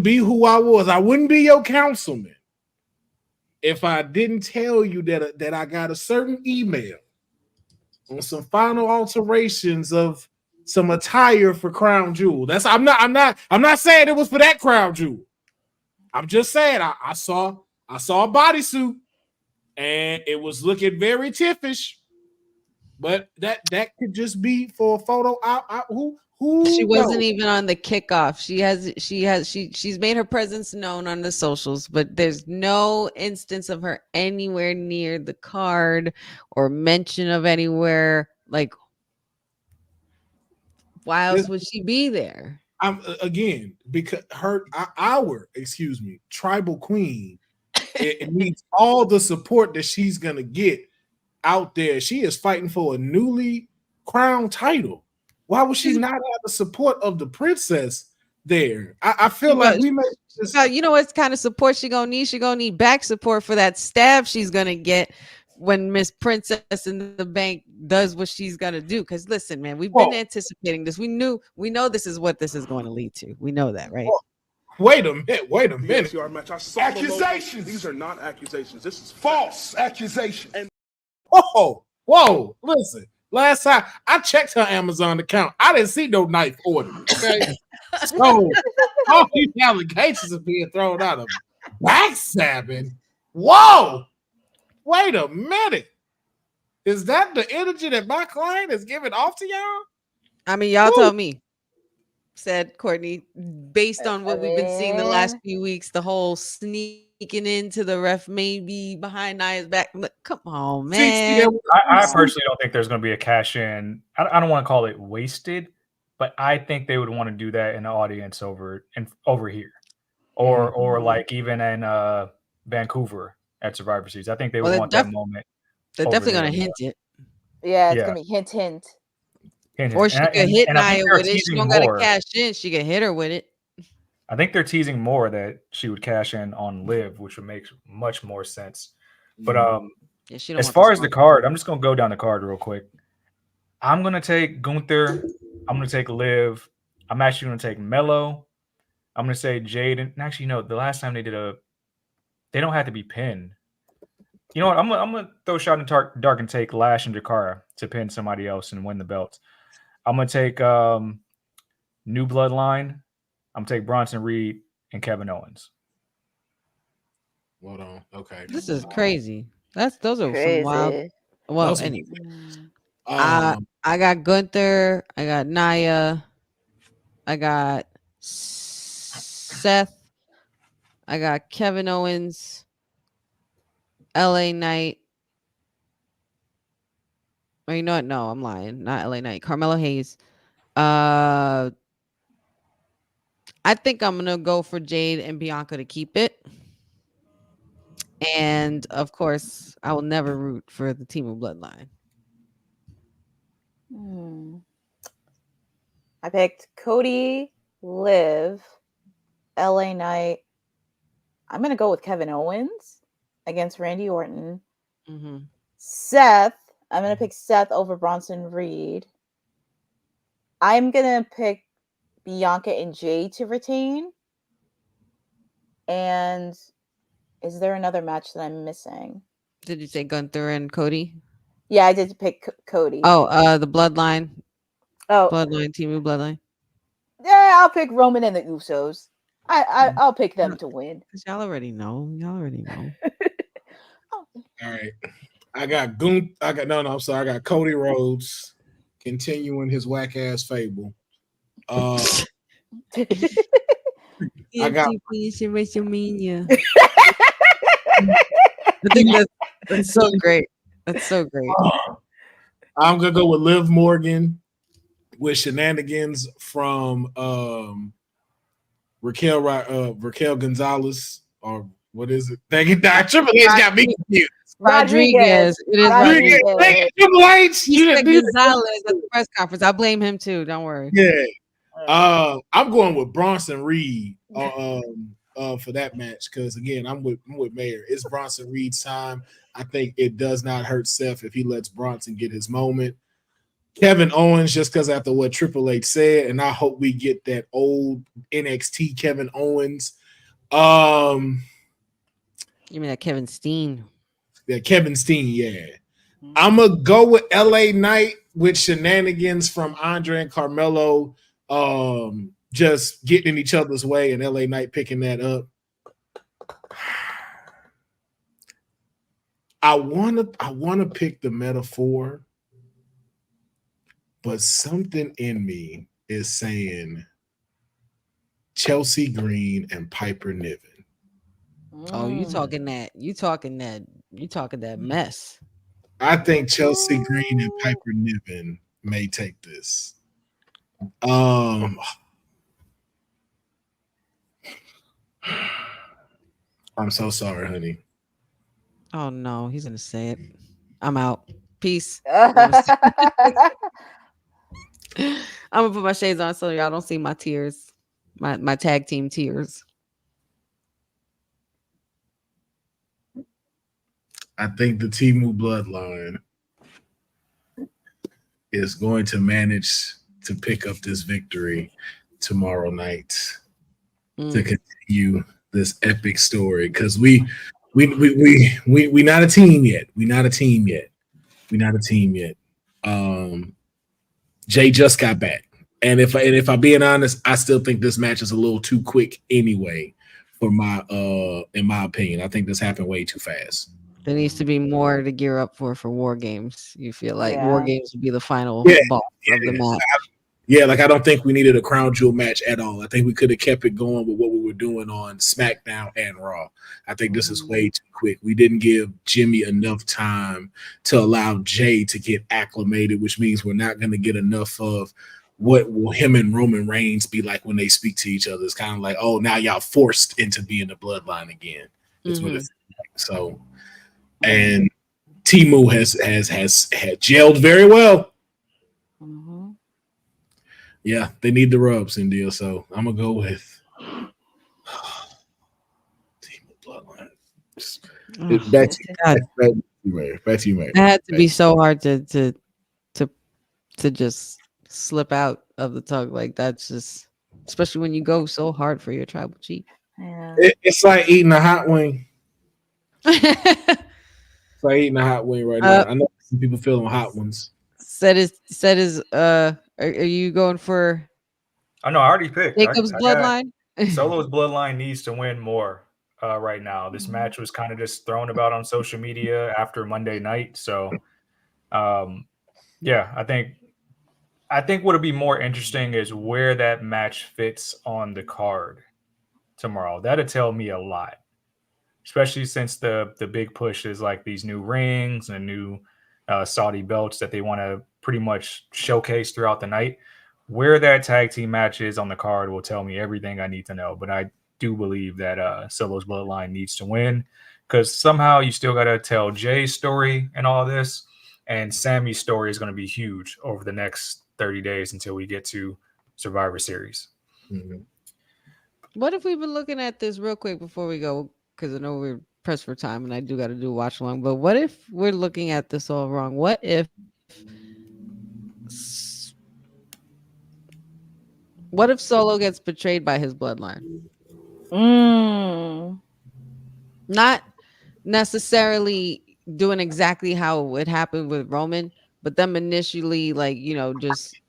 be who I was. I wouldn't be your councilman if I didn't tell you that I got a certain email on some final alterations of some attire for Crown Jewel. I'm not saying it was for that Crown Jewel. I'm just saying I saw a bodysuit and it was looking very tiffish. But that could just be for a photo. Who she wasn't even on the kickoff. She's made her presence known on the socials, but there's no instance of her anywhere near the card or mention of anywhere. Like, why else would she be there? Again, because our tribal queen, it needs all the support that she's gonna get out there. She is fighting for a newly crowned title. Why would she not have the support of the princess there? I feel like we may just... You know what kind of support she gonna need? She gonna need back support for that stab she's gonna get when Miss Princess in the Bank does what she's gonna do. Because listen, man, we've been anticipating this. We know this is what this is going to lead to. We know that, right? Wait a minute. Accusations. These are not accusations. This is false accusation. And Whoa, listen. Last time I checked her Amazon account, I didn't see no knife order. Okay. So all these allegations are being thrown out of backstabbing. Whoa, wait a minute. Is that the energy that my client is giving off to y'all? I mean, y'all told me, said Courtney, based on what we've been seeing the last few weeks, the whole sneaking into the ref, maybe behind Nia's back. Look, come on, man. I personally don't think there's going to be a cash in. I don't want to call it wasted, but I think they would want to do that in the audience over here, or like even in Vancouver at Survivor Series. I think they would want that moment. They're definitely going to hint it. Yeah, it's going to be hint. Or she could hit Nia with it. She don't got to cash in. She could hit her with it. I think they're teasing more that she would cash in on Liv, which would make much more sense. But as far as the card, I'm just going to go down the card real quick. I'm going to take Gunther. I'm going to take Liv. I'm actually going to take Mello. I'm going to say Jade. And actually, no, the last time they don't have to be pinned. You know what? I'm going to throw a shot in the dark and take Lash and Jakara to pin somebody else and win the belt. I'm going to take New Bloodline. I'm going to take Bronson Reed and Kevin Owens. Hold on. Okay. This is crazy. Those are crazy. Some wild. Well, anyway. I got Gunther. I got Nia. I got Seth. I got Kevin Owens. LA Knight. Or you know what? No, I'm lying. Not LA Knight. Carmelo Hayes. I think I'm gonna go for Jade and Bianca to keep it. And of course, I will never root for the team of Bloodline. picked Cody, Liv, LA Knight. I'm going to go with Kevin Owens against Randy Orton. Mm-hmm. Seth. I'm going to pick Seth over Bronson Reed. I'm going to pick Bianca and Jay to retain. And is there another match that I'm missing? Did you say Gunther and Cody? Yeah, I did pick Cody. Oh, the Bloodline. Oh, Bloodline, Team Bloodline. yeah, I'll pick Roman and the Usos. I'll pick them to win. Because y'all already know. Oh. All right. I got Cody Rhodes continuing his whack ass fable. I got WrestleMania. I think that's so great. That's so great. I'm gonna go with Liv Morgan with shenanigans from Raquel Gonzalez, or what is it? Thank you, Triple H got me confused. Rodriguez. It is Rodriguez. Thank you, Triple H. You said Gonzalez at the press conference. I blame him too. Don't worry. Yeah. I'm going with Bronson Reed for that match because again, I'm with Mayor. It's Bronson Reed's time. I think it does not hurt Seth if he lets Bronson get his moment. Kevin Owens, just because after what Triple H said, and I hope we get that old NXT Kevin Owens. You mean that Kevin Steen? Yeah, Kevin Steen, yeah. I'm going to go with LA Knight with shenanigans from Andre and Carmelo just getting in each other's way and LA Knight picking that up. I wanna pick the metaphor, but something in me is saying Chelsea Green and Piper Niven. Oh, you talking that mess. I think Chelsea Green and Piper Niven may take this. I'm so sorry, honey. Oh no, he's gonna say it. I'm out. Peace. Oh. I'm gonna put my shades on so y'all don't see my tears. My tag team tears. I think the Temu bloodline is going to manage to pick up this victory tomorrow night to continue this epic story because we not a team yet. We're not a team yet. Jay just got back, and if I'm being honest, I still think this match is a little too quick anyway. For in my opinion, I think this happened way too fast. There needs to be more to gear up for War Games. You feel like War Games would be the final boss of the match. Yeah, I don't think we needed a crown jewel match at all. I think we could have kept it going with what we were doing on SmackDown and Raw. I think this is way too quick. We didn't give Jimmy enough time to allow Jay to get acclimated, which means we're not going to get enough of what will him and Roman Reigns be like when they speak to each other. It's kind of like, oh, now y'all forced into being the bloodline again. That's what it's like. So, and Temu has gelled very well. Yeah, they need the rubs in deal. So I'm gonna go with Temu bloodline. Back to you, man. It had to be so hard to just slip out of the tongue. Like that's just, especially when you go so hard for your tribal chief. Yeah. It's like eating a hot wing. It's like eating a hot wing right now. I know some people feeling hot ones. Said is are you going for? I know I already picked Jacob's bloodline. Solo's bloodline needs to win more right now. This match was kind of just thrown about on social media after Monday night. So, yeah, I think what'll be more interesting is where that match fits on the card tomorrow. That'll tell me a lot, especially since the big push is like these new rings and new Saudi belts that they want to pretty much showcase throughout the night. Where that tag team match is on the card will tell me everything I need to know. But I do believe that Solo's bloodline needs to win because somehow you still got to tell Jay's story and all this. And Sammy's story is going to be huge over the next 30 days until we get to Survivor Series. Mhm. What if we've been looking at this real quick before we go? Because I know we're pressed for time and I do got to do a watch along. But what if we're looking at this all wrong? What if Solo gets betrayed by his bloodline? Not necessarily doing exactly how it happened with Roman, but them initially, like, just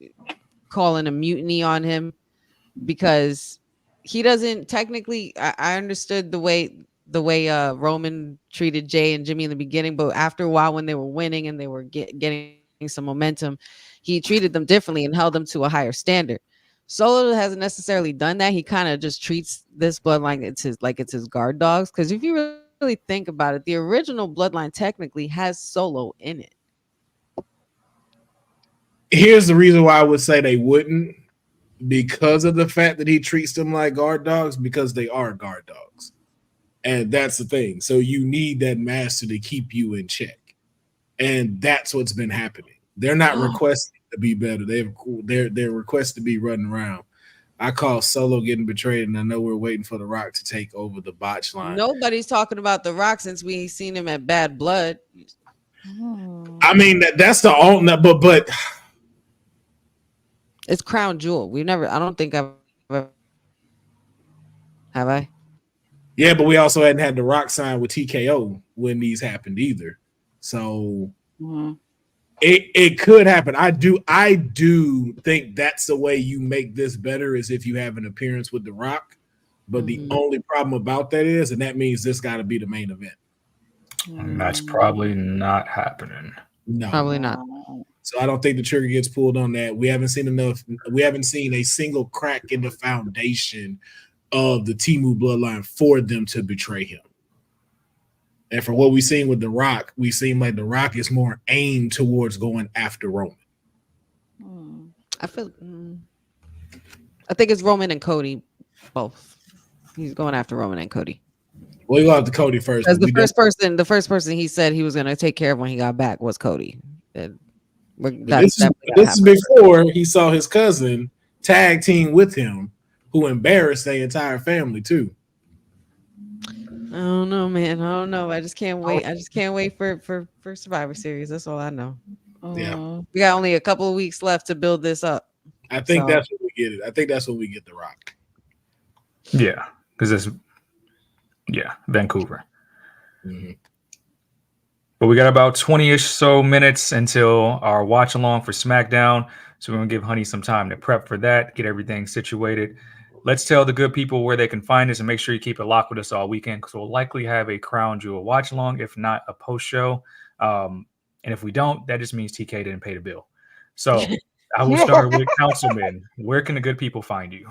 calling a mutiny on him because he doesn't technically. I understood the way Roman treated Jay and Jimmy in the beginning, but after a while, when they were winning and they were getting some momentum, he treated them differently and held them to a higher standard. Solo hasn't necessarily done that. He kind of just treats this bloodline it's his guard dogs. Because if you really think about it, the original bloodline technically has Solo in it. Here's the reason why I would say they wouldn't, because of the fact that he treats them like guard dogs, because they are guard dogs. And that's the thing. So you need that master to keep you in check. And that's what's been happening. They're not requesting to be better. They're requesting to be running around. I call Solo getting betrayed, and I know we're waiting for The Rock to take over the botch line. Nobody's talking about The Rock since we seen him at Bad Blood. I mean, that's the only, but it's Crown Jewel. I don't think I've ever, have I? Yeah, but we also hadn't had The Rock sign with TKO when these happened either. So it could happen. I do think that's the way you make this better, is if you have an appearance with The Rock. But the only problem about that is, and that means this got to be the main event. And that's probably not happening. No, probably not. So I don't think the trigger gets pulled on that. We haven't seen enough. We haven't seen a single crack in the foundation of the Temu bloodline for them to betray him. And for what we've seen with The Rock, we seem like The Rock is more aimed towards going after Roman. I think it's Roman and Cody both. He's going after Roman and Cody. Well, you go after Cody first. Because the first person he said he was going to take care of when he got back was Cody. This is before he saw his cousin tag team with him, who embarrassed their entire family too. I don't know, man. I don't know. I just can't wait. I just can't wait for Survivor Series. That's all I know. Yeah, we got only a couple of weeks left to build this up. I think that's when we get it. I think that's when we get The Rock. Yeah, because it's Vancouver. But we got about 20-ish so minutes until our watch along for SmackDown. So we're going to give Honey some time to prep for that, get everything situated. Let's tell the good people where they can find us, and make sure you keep it locked with us all weekend, because we'll likely have a Crown Jewel watch along, if not a post show. And if we don't, that just means TK didn't pay the bill. So I will start with Councilman. Where can the good people find you?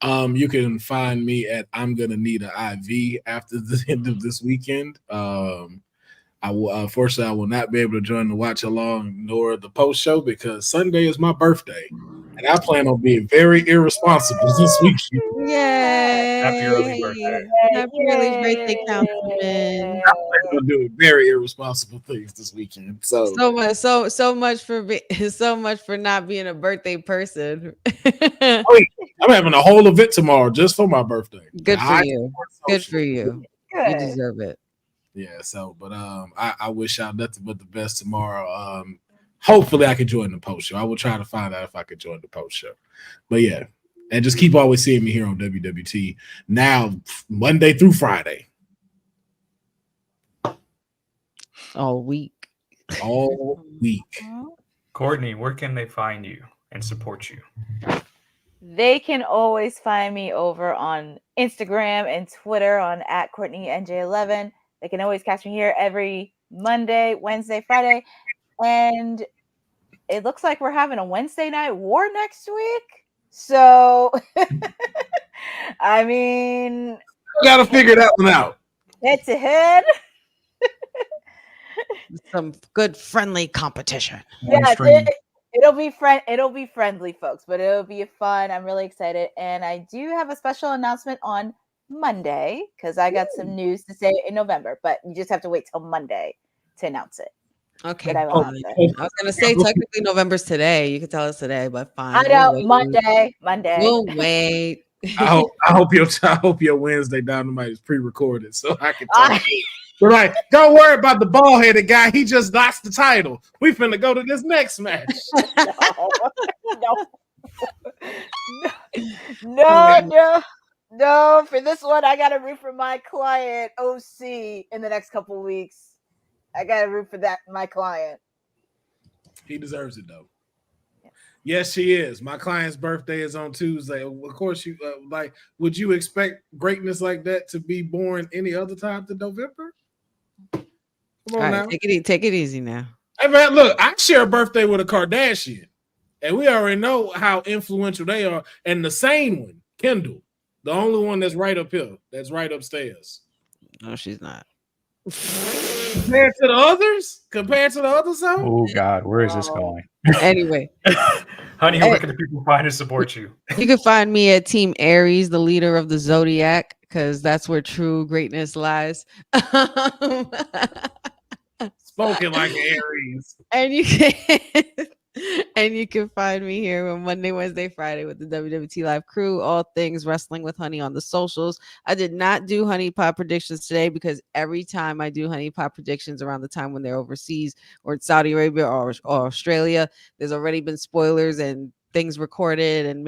You can find me at I'm Gonna Need an IV after the end of this weekend. I will, unfortunately, I will not be able to join the watch along nor the post show, because Sunday is my birthday, and I plan on being very irresponsible this weekend. Yay! Happy early birthday! Happy early birthday, Councilman! I'm going to do very irresponsible things this weekend. So much for not being a birthday person. I'm having a whole event tomorrow just for my birthday. Good for you. Good for you. You deserve it. Yeah, so but I wish y'all nothing but the best tomorrow. Hopefully I can join the post show. I will try to find out if I could join the post show. But yeah, and just keep always seeing me here on WWT now, Monday through Friday. All week. Courtney, where can they find you and support you? They can always find me over on Instagram and Twitter on @CourtneyNJ11. They can always catch me here every Monday, Wednesday, Friday. And it looks like we're having a Wednesday night war next week. So, I mean, got to figure that one out. Head to head. Some good friendly competition. Yeah, it'll be friendly, folks, but it'll be fun. I'm really excited. And I do have a special announcement on Monday, because I got some news to say in November, but you just have to wait till Monday to announce it. Okay, But I will fine. have to. I was gonna say technically November's today. You could tell us today, but fine. I know, Monday. We'll wait. I hope your Wednesday Dynamite is pre-recorded so I can talk. We're like, don't worry about the bald-headed guy. He just lost the title. We finna go to this next match. No. For this one, I gotta root for my client OC in the next couple of weeks. I gotta root for my client. He deserves it though. Yes, she is. My client's birthday is on Tuesday. Of course, you would you expect greatness like that to be born any other time than November? Come on now. Take it easy now. Hey man, look, I share a birthday with a Kardashian, and we already know how influential they are. And the same one, Kendall, the only one that's right up here, that's right upstairs. No, she's not. Compared to the others, Oh God, where is this going? Anyway, honey, where can the people find and support you? You can find me at Team Aries, the leader of the Zodiac, because that's where true greatness lies. Spoken like Aries. And you can find me here on Monday, Wednesday, Friday with the WWT Live crew, all things wrestling with Honey on the socials. I did not do Honey Pot predictions today because every time I do Honey Pot predictions around the time when they're overseas or in Saudi Arabia or Australia, there's already been spoilers and things recorded and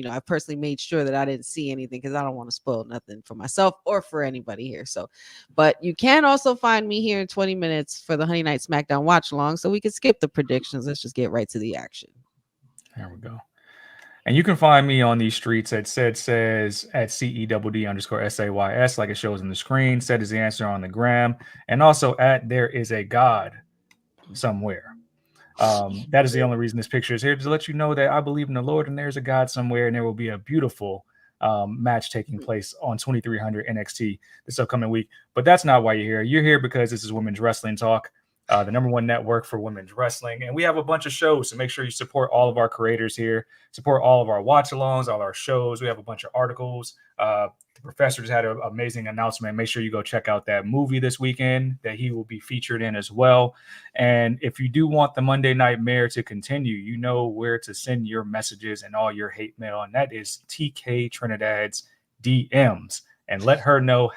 I personally made sure that I didn't see anything because I don't want to spoil nothing for myself or for anybody here. So, but you can also find me here in 20 minutes for the Honey Night SmackDown watch along, so we can skip the predictions. Let's just get right to the action. There we go. And you can find me on these streets at says at CEWD_SAYS, like it shows on the screen. Said is the answer on the gram, and also at There Is a God Somewhere. That is the only reason this picture is here, to let you know that I believe in the Lord and there's a God somewhere, and there will be a beautiful match taking place on 2300 NXT this upcoming week. But that's not why you're here. You're here because this is Women's Wrestling Talk, the #1 network for women's wrestling. And we have a bunch of shows, so make sure you support all of our creators here, support all of our watch-alongs, all our shows. We have a bunch of articles. The professor just had an amazing announcement. Make sure you go check out that movie this weekend that he will be featured in as well. And if you do want the Monday Nightmare to continue, you know where to send your messages and all your hate mail, and that is TK Trinidad's DMs. And let her know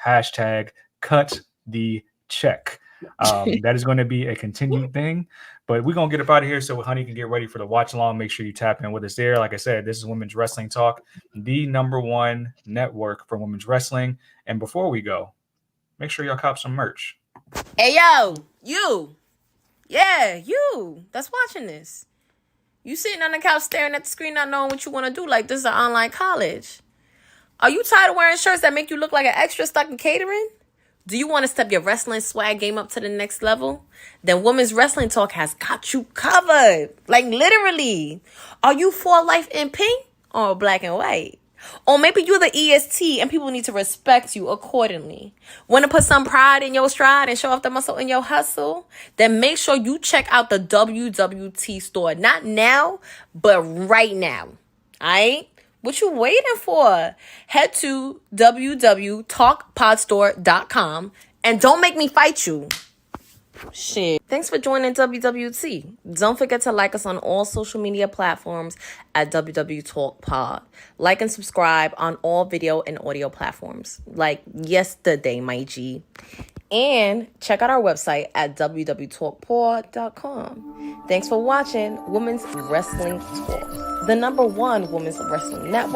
#cut the check. That is going to be a continued thing, but we're going to get up out of here so Honey can get ready for the watch along. Make sure you tap in with us there. Like I said, this is Women's Wrestling Talk, the #1 network for women's wrestling. And before we go, make sure y'all cop some merch. Hey, yo, you. Yeah, you that's watching this. You sitting on the couch staring at the screen, not knowing what you want to do, like this is an online college. Are you tired of wearing shirts that make you look like an extra stuck in catering? Do you want to step your wrestling swag game up to the next level? Then Women's Wrestling Talk has got you covered. Like literally. Are you for life in pink or black and white? Or maybe you're the EST and people need to respect you accordingly. Want to put some pride in your stride and show off the muscle in your hustle? Then make sure you check out the WWT store. Not now, but right now. All right? What you waiting for? Head to www.talkpodstore.com and don't make me fight you. Shit. Thanks for joining WWT. Don't forget to like us on all social media platforms at WWTalkPod. Like and subscribe on all video and audio platforms like yesterday, my G. And check out our website at www.talkpod.com. Thanks for watching Women's Wrestling Talk, the #1 women's wrestling network.